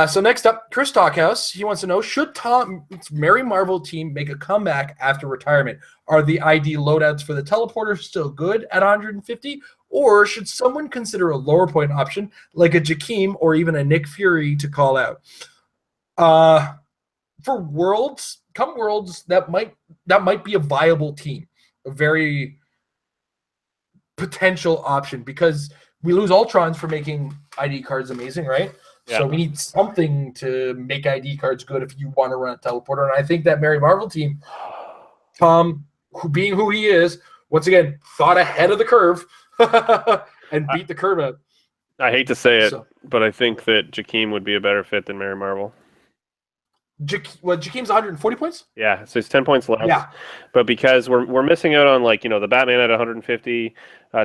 So next up, Chris Talkhouse. He wants to know, should Tom's Merry Marvel team make a comeback after retirement? Are the ID loadouts for the teleporter still good at 150? Or should someone consider a lower point option like a Jakeem or even a Nick Fury to call out? For Worlds, come Worlds, that might be a viable team. A very potential option, because we lose Ultrons for making ID cards amazing, right? Yeah. So we need something to make ID cards good if you want to run a teleporter. And I think that Merry Marvel team, Tom, being who he is, once again, thought ahead of the curve and beat the curve up. I hate to say it, but I think that Jakeem would be a better fit than Merry Marvel. Jakeem's 140 points? Yeah, so it's 10 points less. Yeah. But because we're missing out on, like, the Batman at 150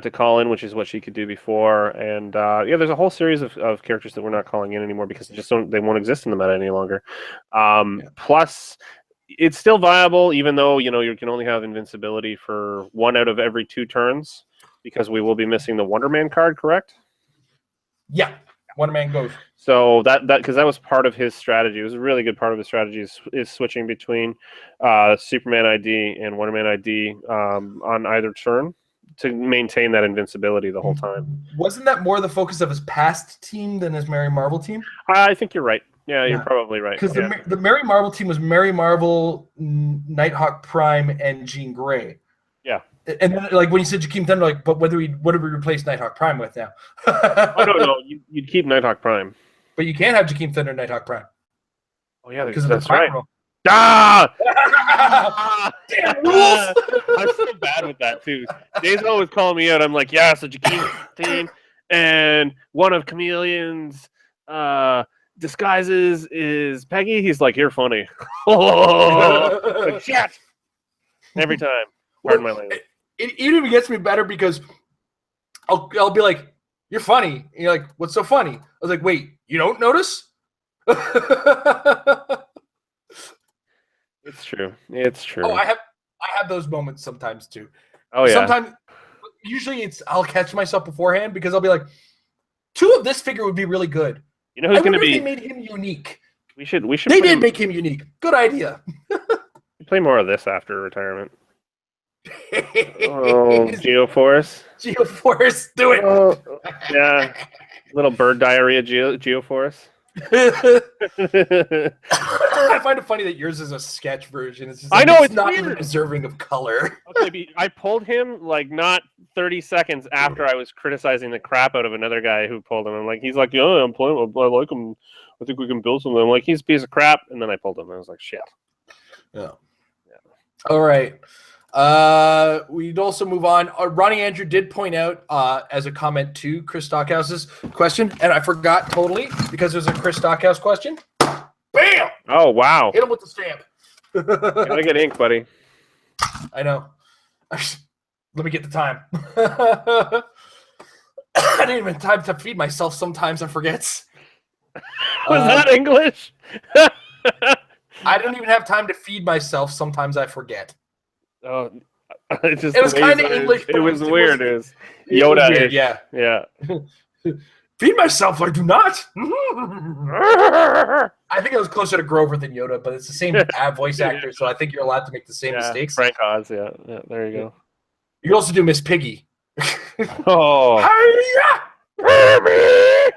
to call in, which is what she could do before. And, there's a whole series of characters that we're not calling in anymore because they won't exist in the meta any longer. Plus, it's still viable, even though, you can only have invincibility for 1 out of every 2 turns, because we will be missing the Wonder Man card, correct? Yeah. Wonder Man goes. So because that was part of his strategy. It was a really good part of his strategy is switching between Superman ID and Wonder Man ID on either turn to maintain that invincibility the whole time. Wasn't that more the focus of his past team than his Merry Marvel team? I think you're right. Yeah, you're probably right. Because the Merry Marvel team was Merry Marvel, Nighthawk Prime, and Jean Grey. Yeah. And then, like, when you said Jakeem Thunder, like, but what do we replace Nighthawk Prime with now? No. You'd keep Nighthawk Prime. But you can't have Jakeem Thunder and Nighthawk Prime. Oh, yeah, that's right. Rule. Ah! Damn rules! I'm so bad with that, too. Dave's always calling me out. I'm like, yeah, so Jakeem team, and one of Chameleon's disguises is Peggy. He's like, you're funny. Like, shit! Every time. Pardon my language. It even gets me better because I'll be like, you're funny. And you're like, what's so funny? I was like, wait, you don't notice? It's true. It's true. Oh, I have those moments sometimes too. Oh, yeah. Usually I'll catch myself beforehand because I'll be like, 2 of this figure would be really good. You know who's going to be? They made him unique. We should. They did make him unique. Good idea. Play more of this after retirement. Oh, Geoforce. Geoforce, do it. Oh, yeah. Little bird diarrhea Geoforce. I find it funny that yours is a sketch version. It's just like, it's not weird. Even deserving of color. Okay, I pulled him like not 30 seconds after I was criticizing the crap out of another guy who pulled him. I'm like, he's like, yeah, I'm playing. I like him. I think we can build something. I'm like, he's a piece of crap. And then I pulled him. I was like, shit. Yeah. All right. We'd also move on. Ronnie Andrew did point out as a comment to Chris Stockhouse's question, and I forgot totally because there's a Chris Stockhouse question. Bam! Oh, wow. Hit him with the stamp. Gotta get ink, buddy. I know. Let me get the time. I didn't even have time to feed myself. Sometimes I forget. Was that English? I don't even have time to feed myself. Sometimes I forget. Oh, it was kind of English. It was weird. It was Yoda. Yoda. Weird, yeah. Feed myself. I do not. I think I was closer to Grover than Yoda, but it's the same voice actor, so I think you're allowed to make the same mistakes. Frank Oz. Yeah. There you go. You can also do Miss Piggy. Oh. Kermit!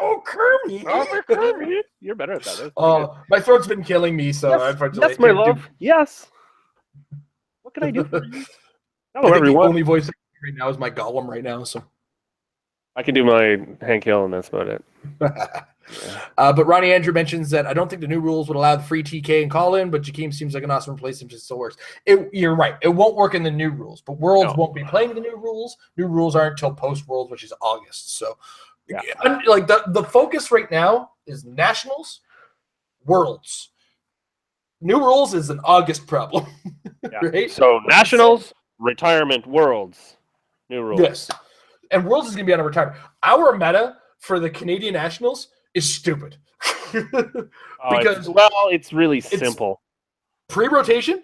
Oh, Kermit! Oh, Kermit! You're better at that. Oh, my throat's been killing me, so unfortunately. Yes, my love. Yes. What can I do for you? Hello, I think everyone. The only voice right now is my Gollum right now, so. I can do my Hank Hill, and that's about it. But Ronnie Andrew mentions that I don't think the new rules would allow the free TK and call-in, but Jakeem seems like an awesome replacement. It still works. You're right. It won't work in the new rules, but Worlds won't be playing the new rules. New rules aren't until post-Worlds, which is August. So, like the focus right now is Nationals, Worlds. New rules is an August problem. Right? So Nationals, retirement, Worlds, new rules. Yes. And Worlds is going to be on a retirement. Our meta for the Canadian Nationals is stupid. Because it's really simple. Pre-rotation,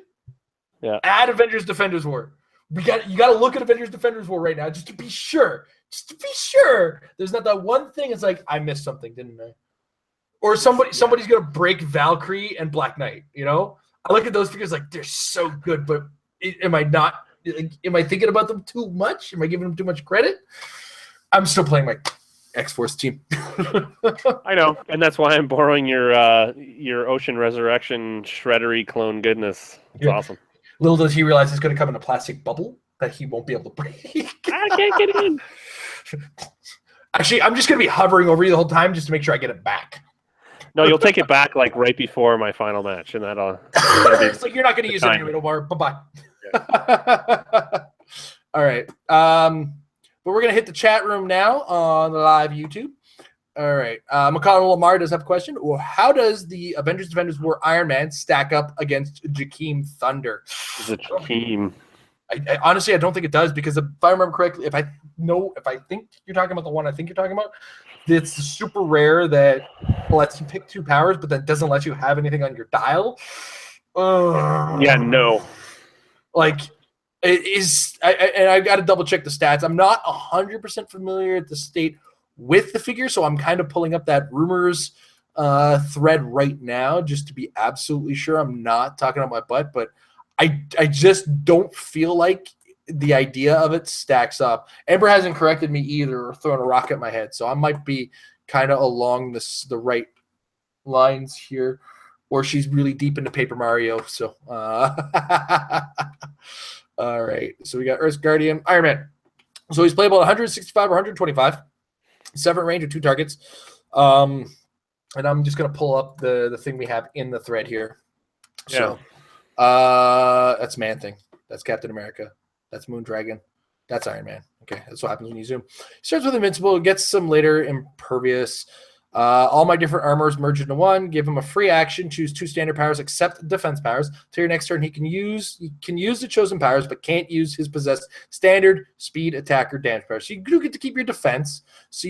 add Avengers Defenders War. You got to look at Avengers Defenders War right now just to be sure. Just to be sure. There's not that one thing. It's like I missed something, didn't I? Or somebody's going to break Valkyrie and Black Knight. You know, I look at those figures like they're so good, but am I not? Am I thinking about them too much? Am I giving them too much credit? I'm still playing my X-Force team. I know, and that's why I'm borrowing your Ocean Resurrection Shreddery clone goodness. It's awesome. Little does he realize it's going to come in a plastic bubble that he won't be able to break. I can't get in. Actually, I'm just going to be hovering over you the whole time just to make sure I get it back. No, you'll take it back like right before my final match, and that'll be it's like you're not going to use it anyway. Don't worry. Bye-bye. Yeah. All right. But we're going to hit the chat room now on the live YouTube. All right. McConnell Lamar does have a question. Well, how does the Avengers Defenders War Iron Man stack up against Jakeem Thunder? Is it Jakeem? I honestly, I don't think it does because if I remember correctly, if I think you're talking about the one I think you're talking about, it's super rare that lets you pick two powers, but that doesn't let you have anything on your dial. Yeah, no. Like, it is, and I got to double check the stats. I'm not 100% familiar at the state with the figure, so I'm kind of pulling up that rumors thread right now just to be absolutely sure I'm not talking out my butt. But I just don't feel like the idea of it stacks up. Amber hasn't corrected me either or thrown a rock at my head, so I might be kind of along the right lines here, or she's really deep into Paper Mario. So, all right. So we got Earth's Guardian, Iron Man. So he's playable at 165 or 125. 7 range of 2 targets. And I'm just going to pull up the thing we have in the thread here. So that's Man-Thing. That's Captain America. That's Moondragon. That's Iron Man. Okay, that's what happens when you zoom. Starts with Invincible, gets some later Impervious. All my different armors merge into one. Give him a free action. Choose 2 standard powers, except defense powers. Till your next turn, he can use the chosen powers, but can't use his possessed standard, speed, attack, or damage powers. So you do get to keep your defense. So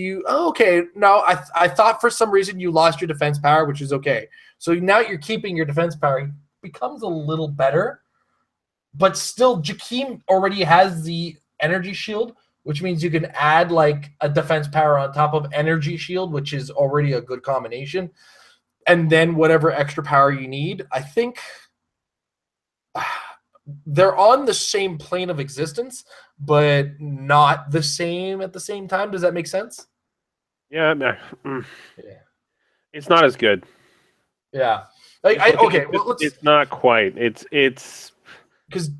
now I thought for some reason you lost your defense power, which is okay. So now you're keeping your defense power. It becomes a little better, but still, Jakeem already has the energy shield, which means you can add like a defense power on top of energy shield, which is already a good combination. And then whatever extra power you need. I think they're on the same plane of existence, but not the same at the same time. Does that make sense? Yeah. It's not as good. Yeah. It's not quite. It's because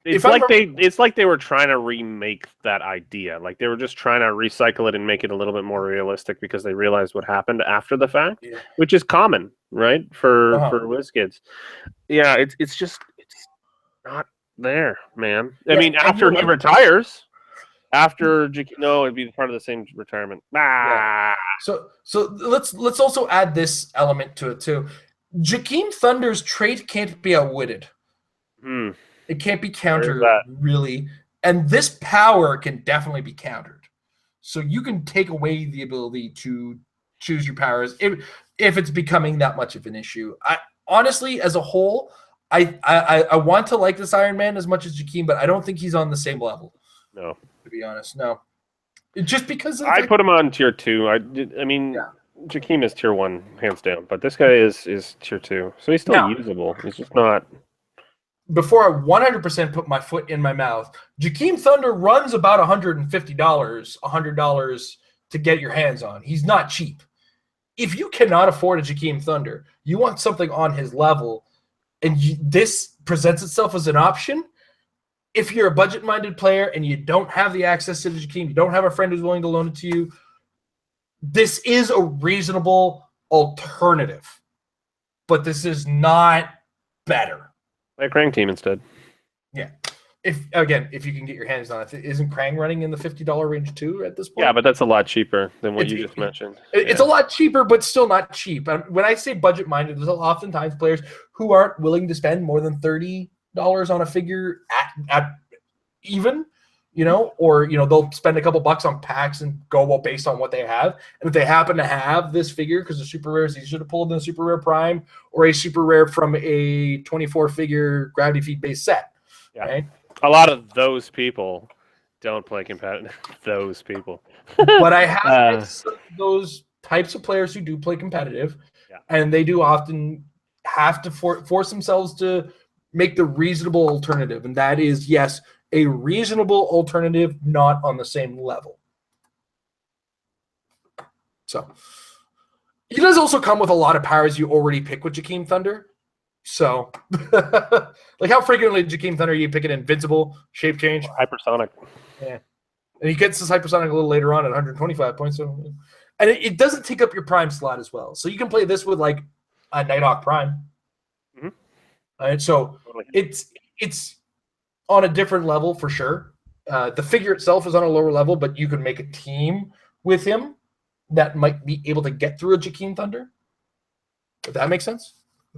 it's like they were trying to remake that idea. Like they were just trying to recycle it and make it a little bit more realistic because they realized what happened after the fact, which is common, right? For WizKids. Yeah, it's not there, man. I mean, after he retires, it'd be part of the same retirement. Yeah. So let's also add this element to it too. Jakeem Thunder's trait can't be outwitted. Hmm. It can't be Where is countered, that? really. And this power can definitely be countered. So you can take away the ability to choose your powers if it's becoming that much of an issue. I honestly, as a whole, I want to like this Iron Man as much as Jakeem, but I don't think he's on the same level. No. To be honest, no. Just because of the I fact- put him on tier 2. I mean, Yeah. Jakeem is tier 1, hands down. But this guy is tier 2. So he's still Now- usable. He's just not... before I 100% put my foot in my mouth, Jakeem Thunder runs about $150, $100 to get your hands on. He's not cheap. If you cannot afford a Jakeem Thunder, you want something on his level, and this presents itself as an option. If you're a budget-minded player and you don't have the access to the Jakeem, you don't have a friend who's willing to loan it to you, this is a reasonable alternative. But this is not better. Play a Krang team instead. Yeah. If you can get your hands on it. Isn't Krang running in the $50 range too at this point? Yeah, but that's a lot cheaper than what you just mentioned. It's a lot cheaper, but still not cheap. When I say budget minded, there's oftentimes players who aren't willing to spend more than $30 on a figure at even, or they'll spend a couple bucks on packs and go based on what they have. And if they happen to have this figure, because the super rare is easier to pull than a super rare prime or a super rare from a 24 figure gravity feed based set. Yeah. Right? A lot of those people don't play competitive. Those people. But I have some of those types of players who do play competitive, and they do often have to force themselves to make the reasonable alternative. And that is, yes, a reasonable alternative, not on the same level. So he does also come with a lot of powers you already pick with Jakeem Thunder. So, like how frequently Jakeem Thunder you pick it invincible, shape change, hypersonic. Yeah, and he gets this hypersonic a little later on at 125 points. So, and it doesn't take up your prime slot as well. So you can play this with like a Nighthawk Prime. Mm-hmm. All right, so it's on a different level for sure. The figure itself is on a lower level, but you can make a team with him that might be able to get through a Jakeem Thunder. If that makes sense.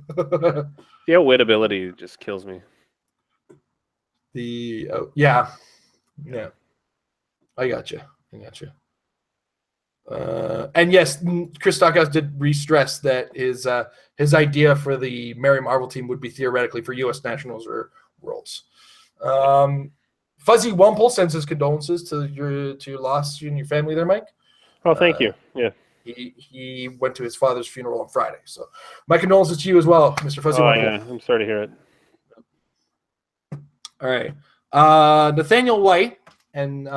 The outwit ability just kills me. Yeah, I got you. And yes, Chris Stockhouse did re-stress that his idea for the Merry Marvel team would be theoretically for U.S. Nationals or Worlds. Fuzzy Wumple sends his condolences to your loss and your family there, Mike. Oh, thank you. Yeah. He went to his father's funeral on Friday. So my condolences to you as well, Mr. Fuzzy Wumple. Yeah, I'm sorry to hear it. All right. Nathaniel White, and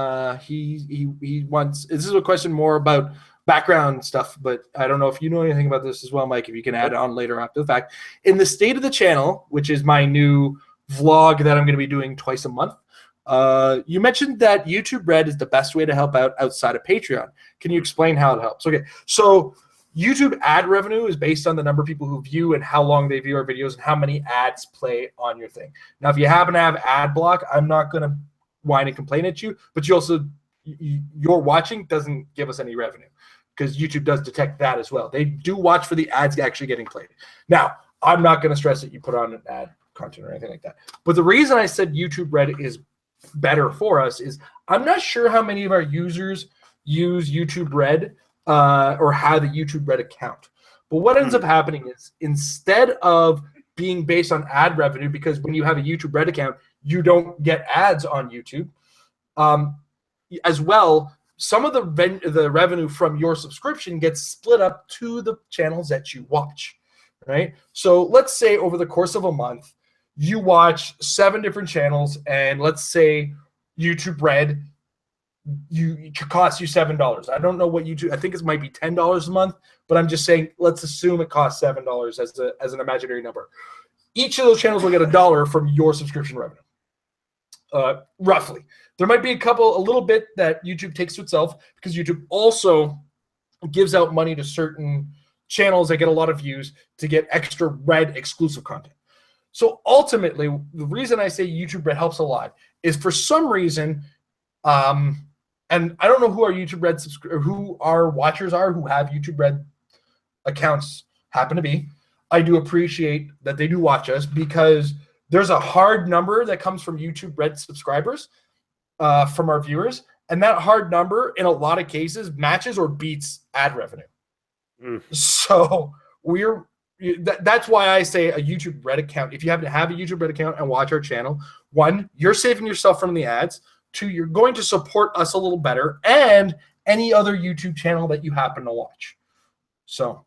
he wants, this is a question more about background stuff, but I don't know if you know anything about this as well, Mike, if you can add on later after the fact. In the state of the channel, which is my new vlog that I'm going to be doing twice a month, you mentioned that YouTube Red is the best way to help out outside of Patreon. Can you explain how it helps? Okay, so YouTube ad revenue is based on the number of people who view and how long they view our videos and how many ads play on your thing. Now, if you happen to have ad block, I'm not going to whine and complain at you, but your watching doesn't give us any revenue because YouTube does detect that as well. They do watch for the ads actually getting played. Now, I'm not going to stress that you put on an ad content or anything like that. But the reason I said YouTube Red is better for us is I'm not sure how many of our users use YouTube Red or have the YouTube Red account. But what ends up happening is instead of being based on ad revenue, because when you have a YouTube Red account, you don't get ads on YouTube. As well, some of the revenue from your subscription gets split up to the channels that you watch, right? So let's say over the course of a month, you watch 7 different channels, and let's say YouTube Red costs you $7. I don't know what YouTube. I think it might be $10 a month, but I'm just saying. Let's assume it costs $7 as an imaginary number. Each of those channels will get $1 from your subscription revenue, roughly. There might be a little bit that YouTube takes to itself because YouTube also gives out money to certain channels that get a lot of views to get extra Red exclusive content. So ultimately, the reason I say YouTube Red helps a lot is for some reason, and I don't know who our YouTube Red who our watchers are who have YouTube Red accounts happen to be. I do appreciate that they do watch us, because there's a hard number that comes from YouTube Red subscribers from our viewers. And that hard number, in a lot of cases, matches or beats ad revenue. So that's why I say a YouTube Red account. If you happen to have a YouTube Red account and watch our channel, 1, you're saving yourself from the ads. 2, you're going to support us a little better, and any other YouTube channel that you happen to watch. So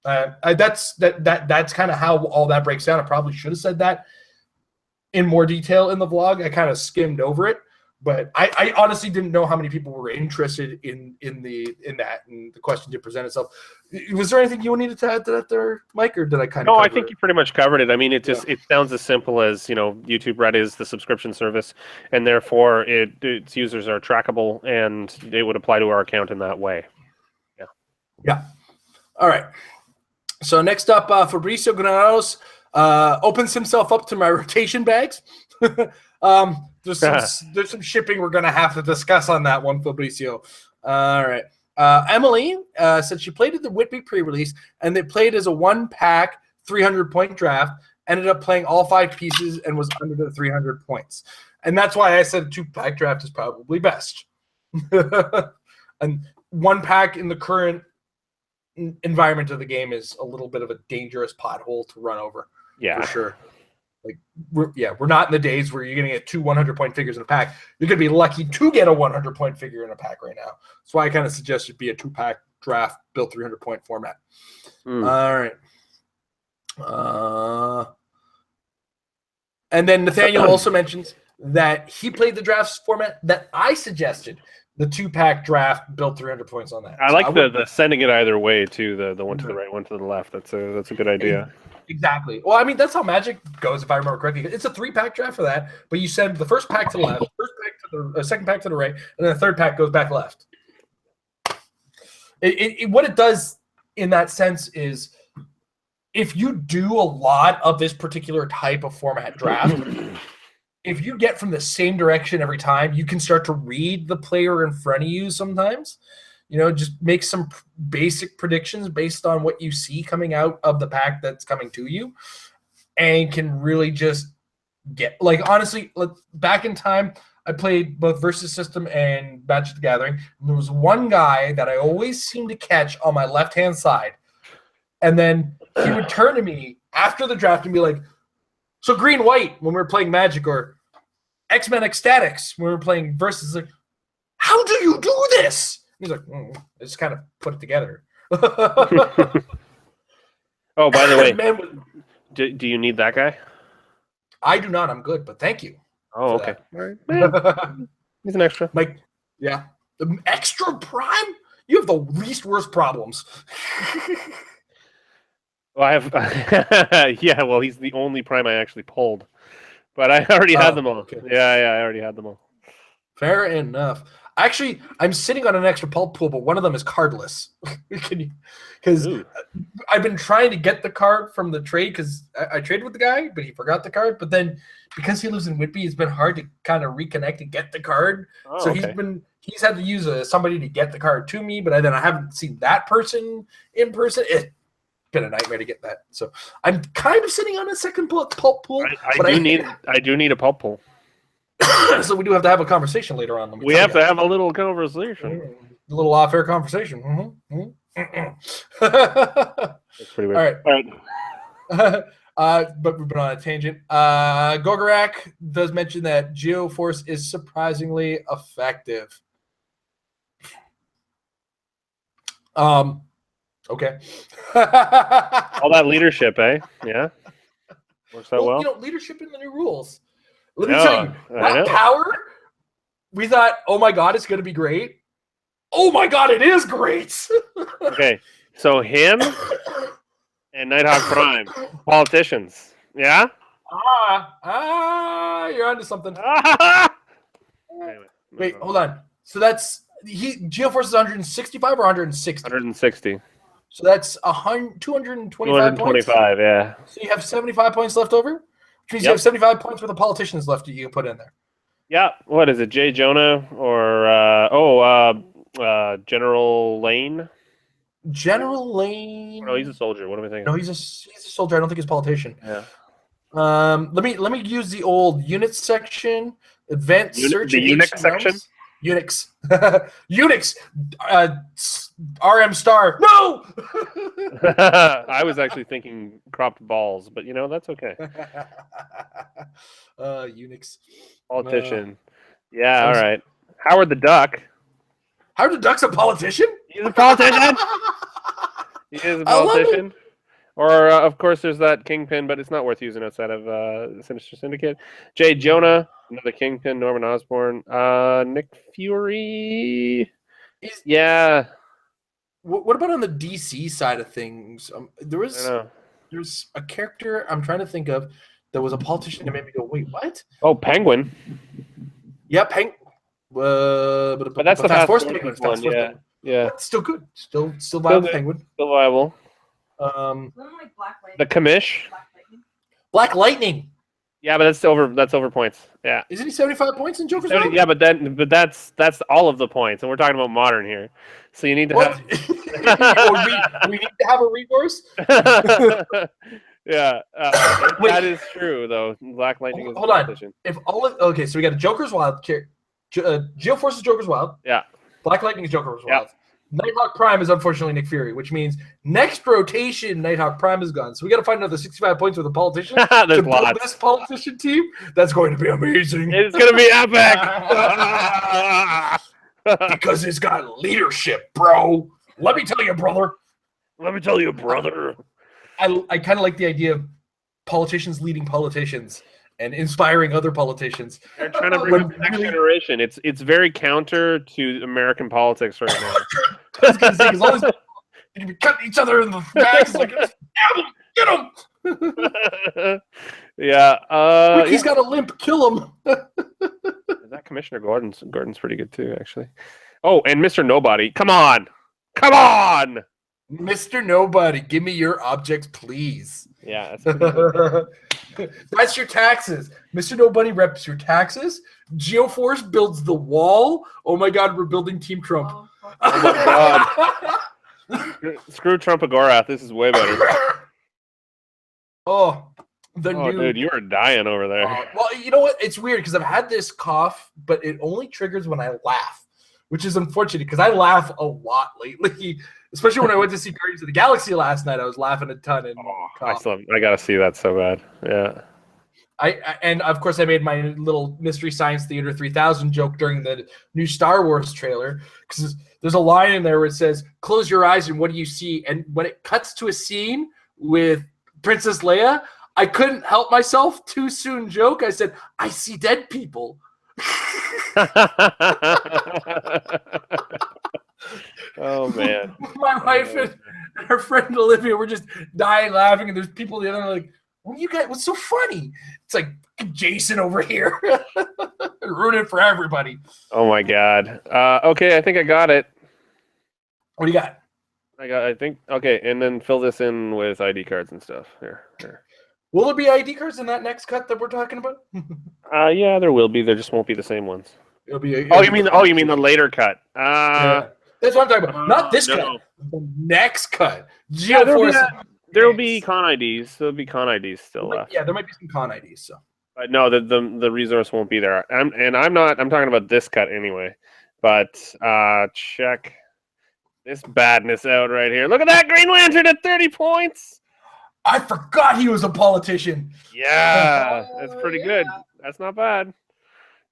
that's kind of how all that breaks down. I probably should have said that in more detail in the vlog. I kind of skimmed over it. But I honestly didn't know how many people were interested in that, and the question did present itself. Was there anything you needed to add to that there, Mike, or did I kind of? No, I think you pretty much covered it. I mean, it sounds as simple as, YouTube Red is the subscription service, and therefore its users are trackable, and it would apply to our account in that way. Yeah. All right. So next up, Fabricio Granados opens himself up to my rotation bags. There's some shipping we're going to have to discuss on that one, Fabricio. All right. Emily said she played at the Whitby pre-release, and they played as a 1-pack 300-point draft, ended up playing all 5 pieces, and was under the 300 points. And that's why I said a 2-pack draft is probably best. And 1-pack in the current environment of the game is a little bit of a dangerous pothole to run over. Yeah. For sure. Like, we're not in the days where you're going to get 2 100-point figures in a pack. You're going to be lucky to get a 100-point figure in a pack right now. That's why I kind of suggest it be a 2-pack draft built 300-point format. All right. And then Nathaniel also mentions that he played the drafts format that I suggested, the 2-pack draft built 300 points on that. I like the sending it either way too. The one to the right, one to the left. That's a good idea. Exactly. Well, I mean, that's how Magic goes, if I remember correctly. It's a 3-pack draft for that, but you send the first pack to the left, first pack to the second pack to the right, and then the third pack goes back left. What it does in that sense is, if you do a lot of this particular type of format draft, if you get from the same direction every time, you can start to read the player in front of you sometimes. Just make some basic predictions based on what you see coming out of the pack that's coming to you, and can really just get, like, honestly, back in time, I played both Versus System and Magic the Gathering, and there was one guy that I always seemed to catch on my left-hand side, and then he would turn to me after the draft and be like, so green-white when we were playing Magic, or X-Men Ecstatics when we were playing Versus. Like, how do you do this? He's like, I just kind of put it together. Oh, by the way, do you need that guy? I do not. I'm good, but thank you. Oh, okay. All right. He's an extra. Like, yeah. The extra prime? You have the least worst problems. Well, I have. Yeah, well, he's the only prime I actually pulled. But I already had them all. Okay. Yeah, I already had them all. Fair enough. Actually, I'm sitting on an extra pulp pool, but one of them is cardless. Because I've been trying to get the card from the trade, because I traded with the guy, but he forgot the card. But then because he lives in Whitby, it's been hard to kind of reconnect and get the card. Oh, so okay. he's had to use somebody to get the card to me, but I haven't seen that person in person. It's been a nightmare to get that. So I'm kind of sitting on a second pulp pool. I do need a pulp pool. So we do have to have a conversation later on. We have to have a little conversation. A little off-air conversation. That's pretty weird. All right. But we've been on a tangent. Gogorak does mention that Geoforce is surprisingly effective. Okay. All that leadership, eh? Yeah. Works out well. Leadership in the new rules. Let me tell you, that power, we thought, oh my God, it's going to be great. Oh my God, it is great. Okay, so him and Nighthawk Prime, politicians. Yeah? You're onto something. Anyway, wait, hold on. So that's, Geoforce is 165 or 160? 160. So that's 225 points? 225, yeah. So you have 75 points left over? Which means you have 75 points worth of politicians left that you can put in there. Yeah. What is it, Jay Jonah or General Lane? General Lane. No, he's a soldier. What am I thinking? No, he's a soldier. I don't think he's a politician. Yeah. Let me use the old units section, advanced search, the and Unix ancient section. realms. Unix, Unix, RM star. No. I was actually thinking cropped balls, but that's okay. Unix. Politician. Yeah, all right. Howard the Duck. Howard the Duck's a politician? He's a politician. He is a politician. Or, of course, there's that Kingpin, but it's not worth using outside of Sinister Syndicate. Jay Jonah, another Kingpin. Norman Osborn. Nick Fury. Yeah. What about on the DC side of things? There's a character I'm trying to think of that was a politician that made me go, wait, what? Oh, Penguin. Yeah, Penguin. But that's the Fast Force one. Yeah. Still good. Still viable. Penguin. Still viable. The Commish. Black Lightning. Yeah, but that's over points. Yeah. Isn't he 75 points in Joker's Wild? Yeah, but that's all of the points, and we're talking about modern here. So you need to have. we need to have a recourse. Yeah, that is true though. Black Lightning is hold on. If so we got a Joker's Wild. Geoforce is Joker's Wild. Yeah. Black Lightning is Joker's Wild. Nighthawk Prime is unfortunately Nick Fury, which means next rotation Nighthawk Prime is gone. So we got to find another 65 points with a politician to build this politician team. That's going to be amazing. It's going to be epic because it's got leadership, bro. Let me tell you, brother. I kind of like the idea of politicians leading politicians and inspiring other politicis. They're trying to bring up the next generation. It's very counter to American politics right now. I was going to say, because all these people be cutting each other in the backs, like, get him! Yeah. He's got a limp. Kill him. That Commissioner Gordon's pretty good too, actually. Oh, and Mr. Nobody. Come on! Mr. Nobody, give me your objects, please. Yeah, that's pretty good. That's your taxes. Mr. Nobody reps your taxes. Geoforce builds the wall. Oh my God, we're building Team Trump. Oh my God. Screw Trumpagorath. This is way better. Dude, you are dying over there. Well, you know what? It's weird because I've had this cough, but it only triggers when I laugh, which is unfortunate because I laugh a lot lately. Especially when I went to see Guardians of the Galaxy last night, I was laughing a ton. And I gotta see that so bad. Yeah. And of course I made my little Mystery Science Theater 3000 joke during the new Star Wars trailer because there's a line in there where it says, "Close your eyes and what do you see?" And when it cuts to a scene with Princess Leia, I couldn't help myself. Too soon joke. I said, "I see dead people." Oh man! My wife and her friend Olivia were just dying laughing, and there's people the other like, "What you guys? What's so funny?" It's like Jason over here, ruin it for everybody. Oh my God! Okay, I think I got it. What do you got? I think okay, and then fill this in with ID cards and stuff. Here. Will there be ID cards in that next cut that we're talking about? Yeah, there will be. There just won't be the same ones. It'll be. You mean the later cut? Yeah. That's what I'm talking about. Not this cut. The next cut. Geoforce. There'll be con IDs. There'll be con IDs still left. Yeah, there might be some con IDs. So. But no, the resource won't be there. I'm talking about this cut anyway. But check this badness out right here. Look at that Green Lantern at 30 points. I forgot he was a politician. Yeah, that's pretty good. That's not bad.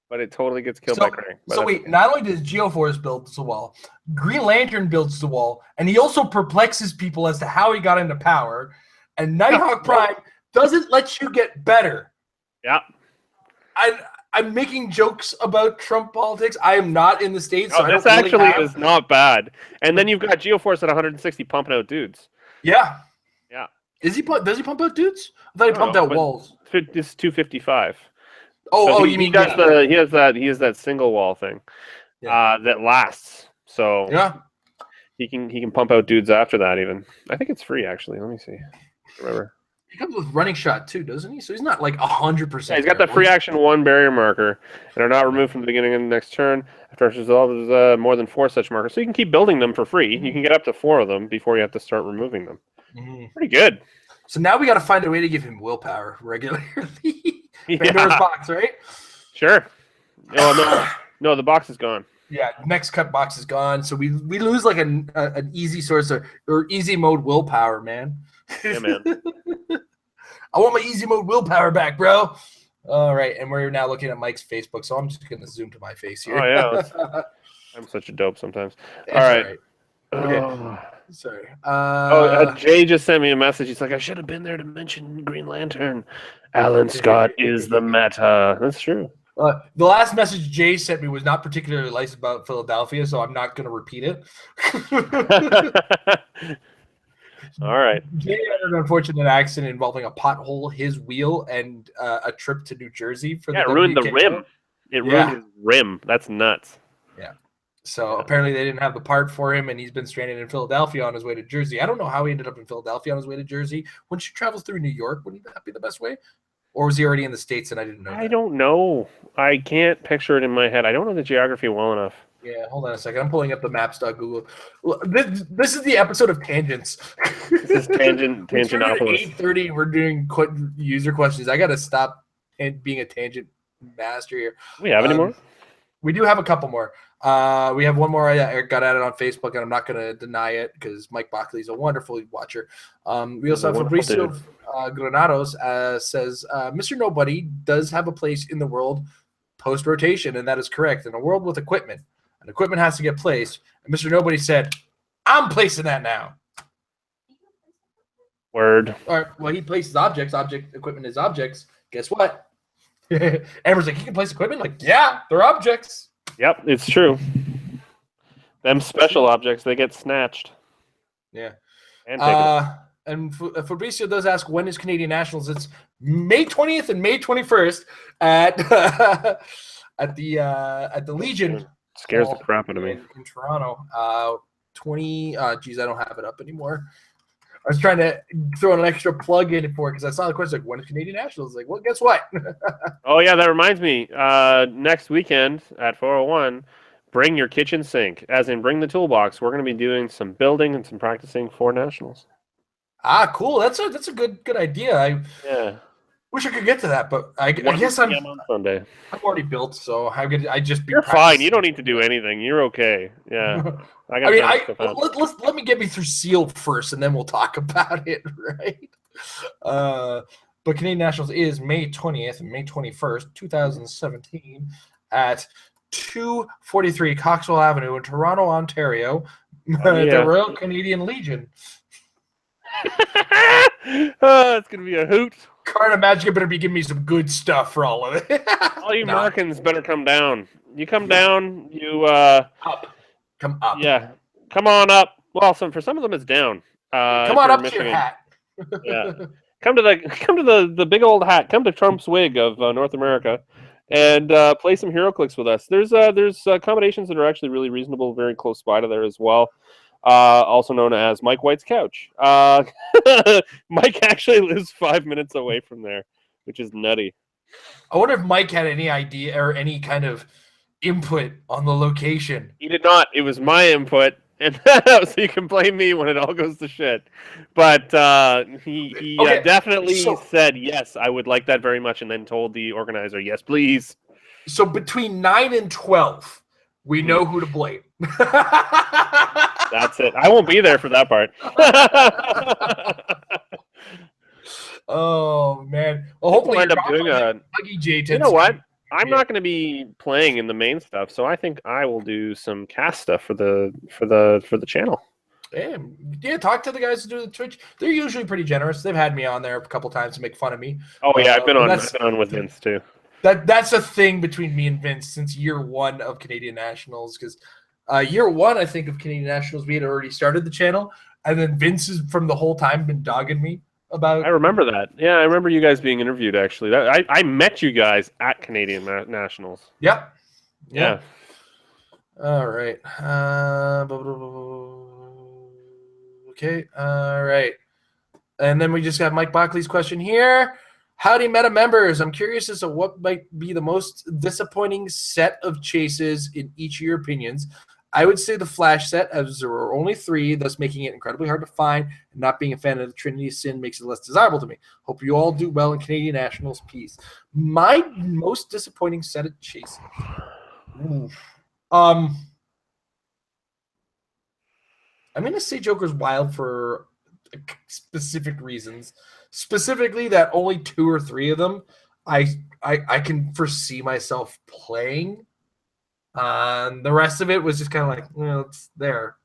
But it totally gets killed by Krang. So wait, not only does Geoforce build the wall, Green Lantern builds the wall, and he also perplexes people as to how he got into power. And Nighthawk Prime doesn't let you get better. Yeah. I'm making jokes about Trump politics. I am not in the States. So this actually is not bad. And then you've got Geoforce at 160 pumping out dudes. Yeah. Yeah. Does he pump out dudes? I thought he pumped out walls. It's 255. You mean he has that single wall thing that lasts. So yeah, he can pump out dudes after that even. I think it's free actually. Let me see. Remember. He comes with running shot too, doesn't he? So he's not like 100%. Yeah, he's got the free action 1 barrier marker, and are not removed from the beginning of the next turn. After it's resolved, more than 4 such markers. So you can keep building them for free. You can get up to 4 of them before you have to start removing them. Pretty good. So now we got to find a way to give him willpower regularly. Yeah. Pandora's box, right? Sure. No, the box is gone. Yeah, next cut box is gone. So we lose like an easy source or easy mode willpower, man. Yeah, man. I want my easy mode willpower back, bro. All right, and we're now looking at Mike's Facebook, so I'm just gonna zoom to my face here. Oh yeah, I'm such a dope sometimes. All right. Okay. Oh. Sorry. Jay just sent me a message. He's like, I should have been there to mention Green Lantern. Alan Scott is the meta. That's true. The last message Jay sent me was not particularly nice about Philadelphia, so I'm not going to repeat it. All right. Jay had an unfortunate accident involving a pothole, his wheel, and a trip to New Jersey for it ruined the rim. It ruined his rim. That's nuts. Yeah. So apparently they didn't have the part for him, and he's been stranded in Philadelphia on his way to Jersey. I don't know how he ended up in Philadelphia on his way to Jersey. When she travels through New York, wouldn't that be the best way? Or was he already in the States and I didn't know that? I don't know. I can't picture it in my head. I don't know the geography well enough. Yeah, hold on a second. I'm pulling up the maps.google. This is the episode of Tangents. This is Tangentopoulos. At 8:30, we're doing user questions. I got to stop being a tangent master here. We have any more? We do have a couple more. We have one more. I got added on Facebook, and I'm not going to deny it because Mike Bockley is a wonderful watcher. We also have Fabricio Granados says, Mr. Nobody does have a place in the world post-rotation, and that is correct. In a world with equipment, and equipment has to get placed. And Mr. Nobody said, I'm placing that now. Word. All right, well, he places objects. Equipment is objects. Guess what? Amber's like, you can place equipment? Like, yeah, they're objects. Yep, it's true. Them special objects, they get snatched. Yeah. And taken. And Fabricio does ask, when is Canadian Nationals? It's May 20th and May 21st at the Legion. It scares the crap out of me. In Toronto. I don't have it up anymore. I was trying to throw an extra plug in for it because I saw the question like, when is Canadian Nationals? Like, well, guess what? Oh yeah, that reminds me. Next weekend at 401, bring your kitchen sink, as in bring the toolbox. We're going to be doing some building and some practicing for Nationals. Ah, cool. That's a good idea. I wish I could get to that, but I guess I'm on Sunday. I'm already built, so I just be. You're fine. You don't need to do anything. You're okay. Yeah. Let me get me through SEAL first, and then we'll talk about it, right? But Canadian Nationals is May 20th and May 21st, 2017, at 243 Coxwell Avenue in Toronto, Ontario. The Royal Canadian Legion. It's gonna be a hoot. Carta Magica better be giving me some good stuff for all of it. All you Americans better come down. You come down. You up. Come up. Yeah, come on up. Well, for some of them it's down. Come on up to your hat. Yeah, come to the big old hat. Come to Trump's wig of North America, and play some Heroclix with us. There's accommodations that are actually really reasonable, very close by to there as well. Also known as Mike White's couch. Mike actually lives 5 minutes away from there, which is nutty. I wonder if Mike had any idea or any kind of input on the location. He did not. It was my input, and so you can blame me when it all goes to shit. But he definitely said, yes, I would like that very much, and then told the organizer, yes, please. So between 9 and 12, we know who to blame. That's it. I won't be there for that part. Oh man! Well, hopefully end up doing You know what? I'm not going to be playing in the main stuff, so I think I will do some cast stuff for the channel. Yeah, talk to the guys who do the Twitch. They're usually pretty generous. They've had me on there a couple times to make fun of me. Oh yeah, I've been on with Vince too. That's a thing between me and Vince since year one of Canadian Nationals, because year one, I think, of Canadian Nationals, we had already started the channel, and then Vince has from the whole time been dogging me about. I remember that. Yeah, I remember you guys being interviewed. Actually, I met you guys at Canadian Nationals. Yep. Yeah. All right. Okay. All right. And then we just got Mike Bockley's question here. Howdy, meta members. I'm curious as to what might be the most disappointing set of chases in each of your opinions. I would say the Flash set, as there were only 3, thus making it incredibly hard to find, and not being a fan of the Trinity of Sin makes it less desirable to me. Hope you all do well in Canadian Nationals. Peace. My most disappointing set of chases. I'm going to say Joker's Wild for specific reasons. Specifically that only 2 or 3 of them I can foresee myself playing. The rest of it was just kind of like, it's there.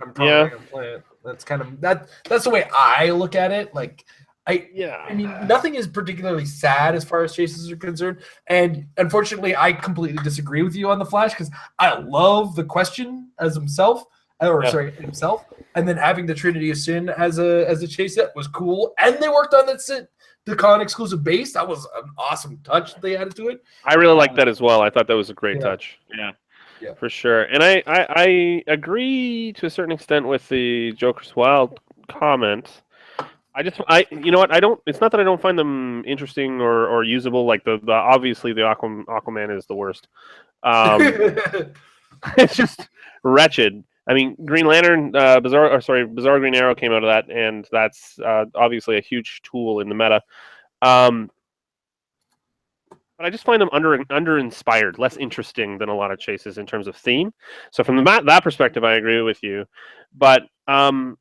I'm probably gonna play it. That's kind of that's the way I look at it. Like I mean, nothing is particularly sad as far as chases are concerned. And unfortunately, I completely disagree with you on the Flash because I love the question as himself. Himself, and then having the Trinity of Sin as a chase set was cool, and they worked on the con exclusive base. That was an awesome touch that they added to it. I really like that as well. I thought that was a great touch. Yeah, for sure. And I agree to a certain extent with the Joker's Wild comment. You know what? It's not that I don't find them interesting or usable. Like the obviously the Aquaman is the worst. It's just wretched. I mean, Green Lantern, Bizarre Green Arrow came out of that, and that's obviously a huge tool in the meta. But I just find them under-inspired, less interesting than a lot of chases in terms of theme. So from that perspective, I agree with you. But one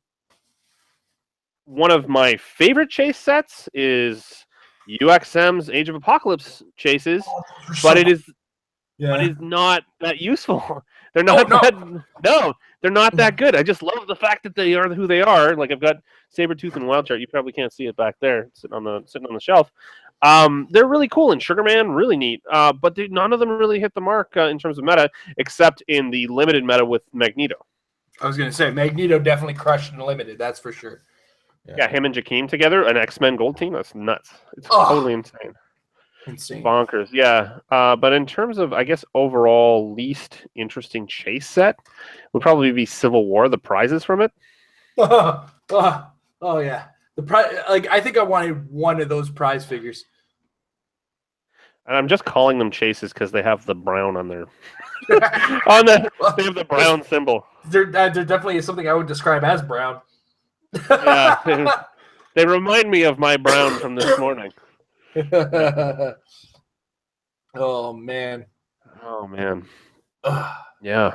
of my favorite chase sets is UXM's Age of Apocalypse chases, but it is not that useful. They're not they're not that good. I just love the fact that they are who they are. Like I've got Sabretooth and Wildchart. You probably can't see it back there, sitting on the shelf. They're really cool, and Sugarman really neat. But none of them really hit the mark in terms of meta, except in the limited meta with Magneto. I was going to say Magneto definitely crushed in the limited. That's for sure. Yeah, him and Jakeem together, an X-Men Gold team. That's nuts. It's totally insane. Insane. Bonkers, yeah. But in terms of, I guess, overall least interesting chase set, would probably be Civil War. The prizes from it. Oh yeah, the prize. Like I think I wanted one of those prize figures. And I'm just calling them chases because they have the brown on their they have the brown symbol. There definitely is something I would describe as brown. Yeah, they remind me of my brown from this morning. Oh man. Yeah.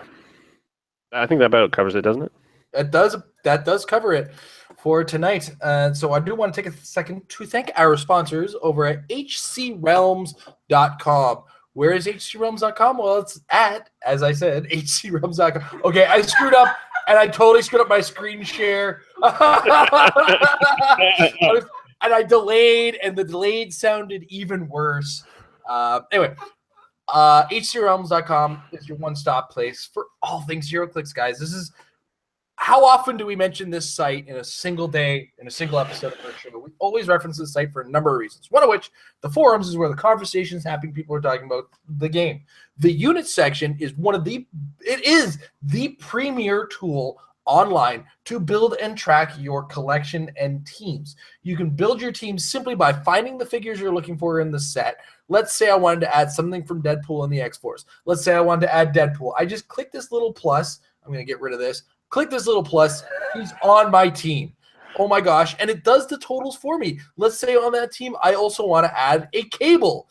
I think that about covers it, doesn't it? That does cover it for tonight. So I do want to take a second to thank our sponsors over at hcrealms.com. Where is hcrealms.com? Well, it's at, as I said, hcrealms.com. Okay, I screwed up, and I totally screwed up my screen share. And I delayed, and the delayed sounded even worse. Anyway, hcrealms.com is your one-stop place for all things Heroclix, guys. This is how often do we mention this site in a single day, in a single episode of our show? We always reference this site for a number of reasons. One of which, the forums is where the conversation is happening. People are talking about the game. The unit section is the premier tool online to build and track your collection and teams. You can build your team simply by finding the figures you're looking for in the set. Let's say I wanted to add something from Deadpool and the X-Force. Let's say I wanted to add Deadpool. I just click this little plus. I'm going to get rid of this. Click this little plus. He's on my team. Oh my gosh. And it does the totals for me. Let's say on that team, I also want to add a cable.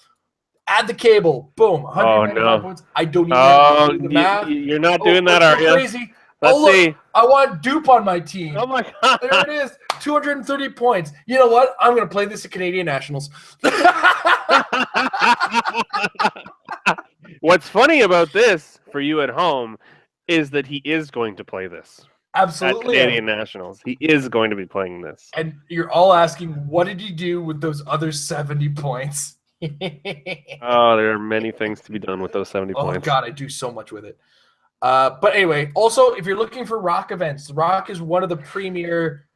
Add the cable. Boom. 195 points. I don't even have to do the math. You're not doing that, are you? Crazy. Let's see. I want Dupe on my team. Oh my god. There it is. 230 points. You know what? I'm going to play this at Canadian Nationals. What's funny about this for you at home is that he is going to play this. Absolutely. At Canadian Nationals. He is going to be playing this. And you're all asking, what did he do with those other 70 points? Oh, there are many things to be done with those 70 points. Oh, God, I do so much with it. But anyway, also, if you're looking for Rock events, Rock is one of the premier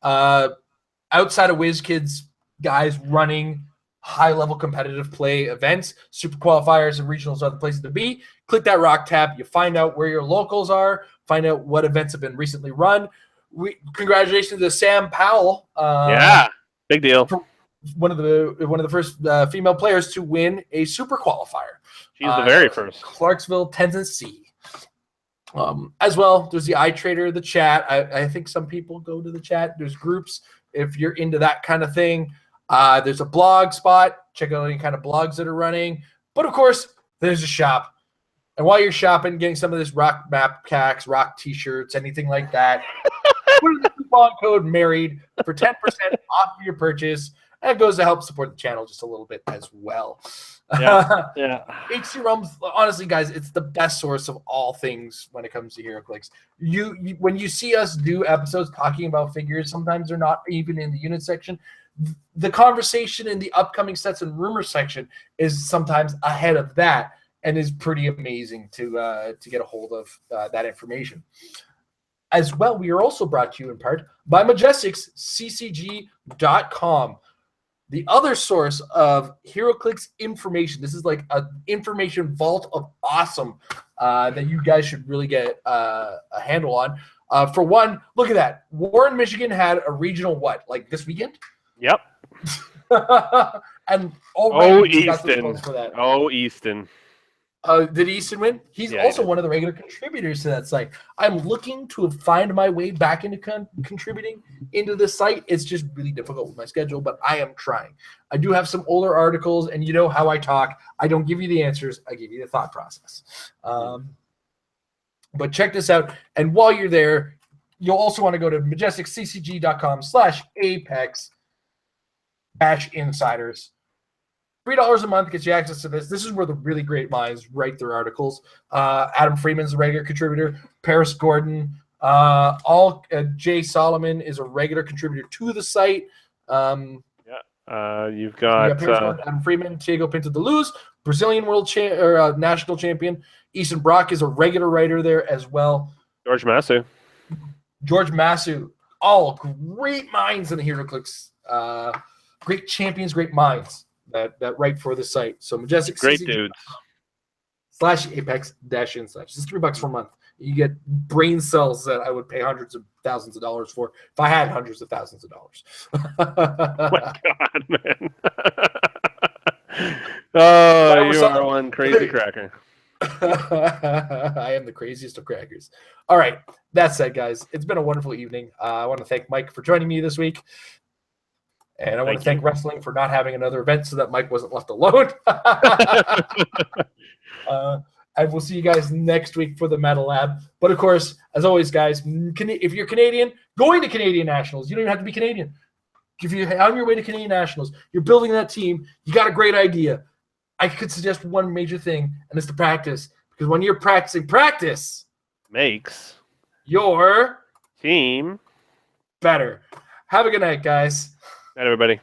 outside of WizKids guys running high-level competitive play events. Super qualifiers and regionals are the places to be. Click that Rock tab. You find out where your locals are, find out what events have been recently run. Congratulations to Sam Powell. Yeah, big deal. One of the first female players to win a super qualifier. She's the very first. Clarksville, Tennessee. As well, there's the iTrader, the chat. I think some people go to the chat. There's groups if you're into that kind of thing. There's a blog spot. Check out any kind of blogs that are running. But of course, there's a shop. And while you're shopping, getting some of this rock map packs, rock t-shirts, anything like that, put in the coupon code MARRIED for 10% off of your purchase. And it goes to help support the channel just a little bit as well. Yeah. HC Rum's, honestly, guys, it's the best source of all things when it comes to HeroClix. You when you see us do episodes talking about figures, sometimes they're not even in the unit section. The conversation in the upcoming sets and rumor section is sometimes ahead of that, and is pretty amazing to get a hold of that information. As well, we are also brought to you in part by MajesticCCG.com, the other source of HeroClix information. This is like an information vault of awesome that you guys should really get a handle on. For one, look at that. Warren, Michigan had a regional like this weekend? Yep. And Easton. Easton. Did Easton win? He's also one of the regular contributors to that site. I'm looking to find my way back into contributing into this site. It's just really difficult with my schedule, but I am trying. I do have some older articles, and you know how I talk. I don't give you the answers. I give you the thought process. But check this out. And while you're there, you'll also want to go to MajesticCCG.com/Apex-Insiders. $3 a month gets you access to this. This is where the really great minds write their articles. Adam Freeman's a regular contributor. Paris Gordon. Jay Solomon is a regular contributor to the site. You've got Paris Gordon, Adam Freeman, Thiago Pinto de Luz, Brazilian national champion. Easton Brock is a regular writer there as well. George Masu. All great minds in the HeroClix. Great champions, great minds that write for the site. So Majestic great dudes /Apex-Insiders. It's $3 per month. You get brain cells that I would pay hundreds of thousands of dollars for if I had hundreds of thousands of dollars. Oh my God, man. Oh, you are one crazy cracker. I am the craziest of crackers. All right. That said, guys, it's been a wonderful evening. I want to thank Mike for joining me this week. And I want to thank wrestling for not having another event so that Mike wasn't left alone. I will see you guys next week for the Metal Lab. But, of course, as always, guys, if you're Canadian, going to Canadian Nationals, you don't even have to be Canadian. If you're on your way to Canadian Nationals, you're building that team, you got a great idea. I could suggest one major thing, and it's to practice. Because when you're practicing, practice makes your team better. Have a good night, guys. Night, everybody.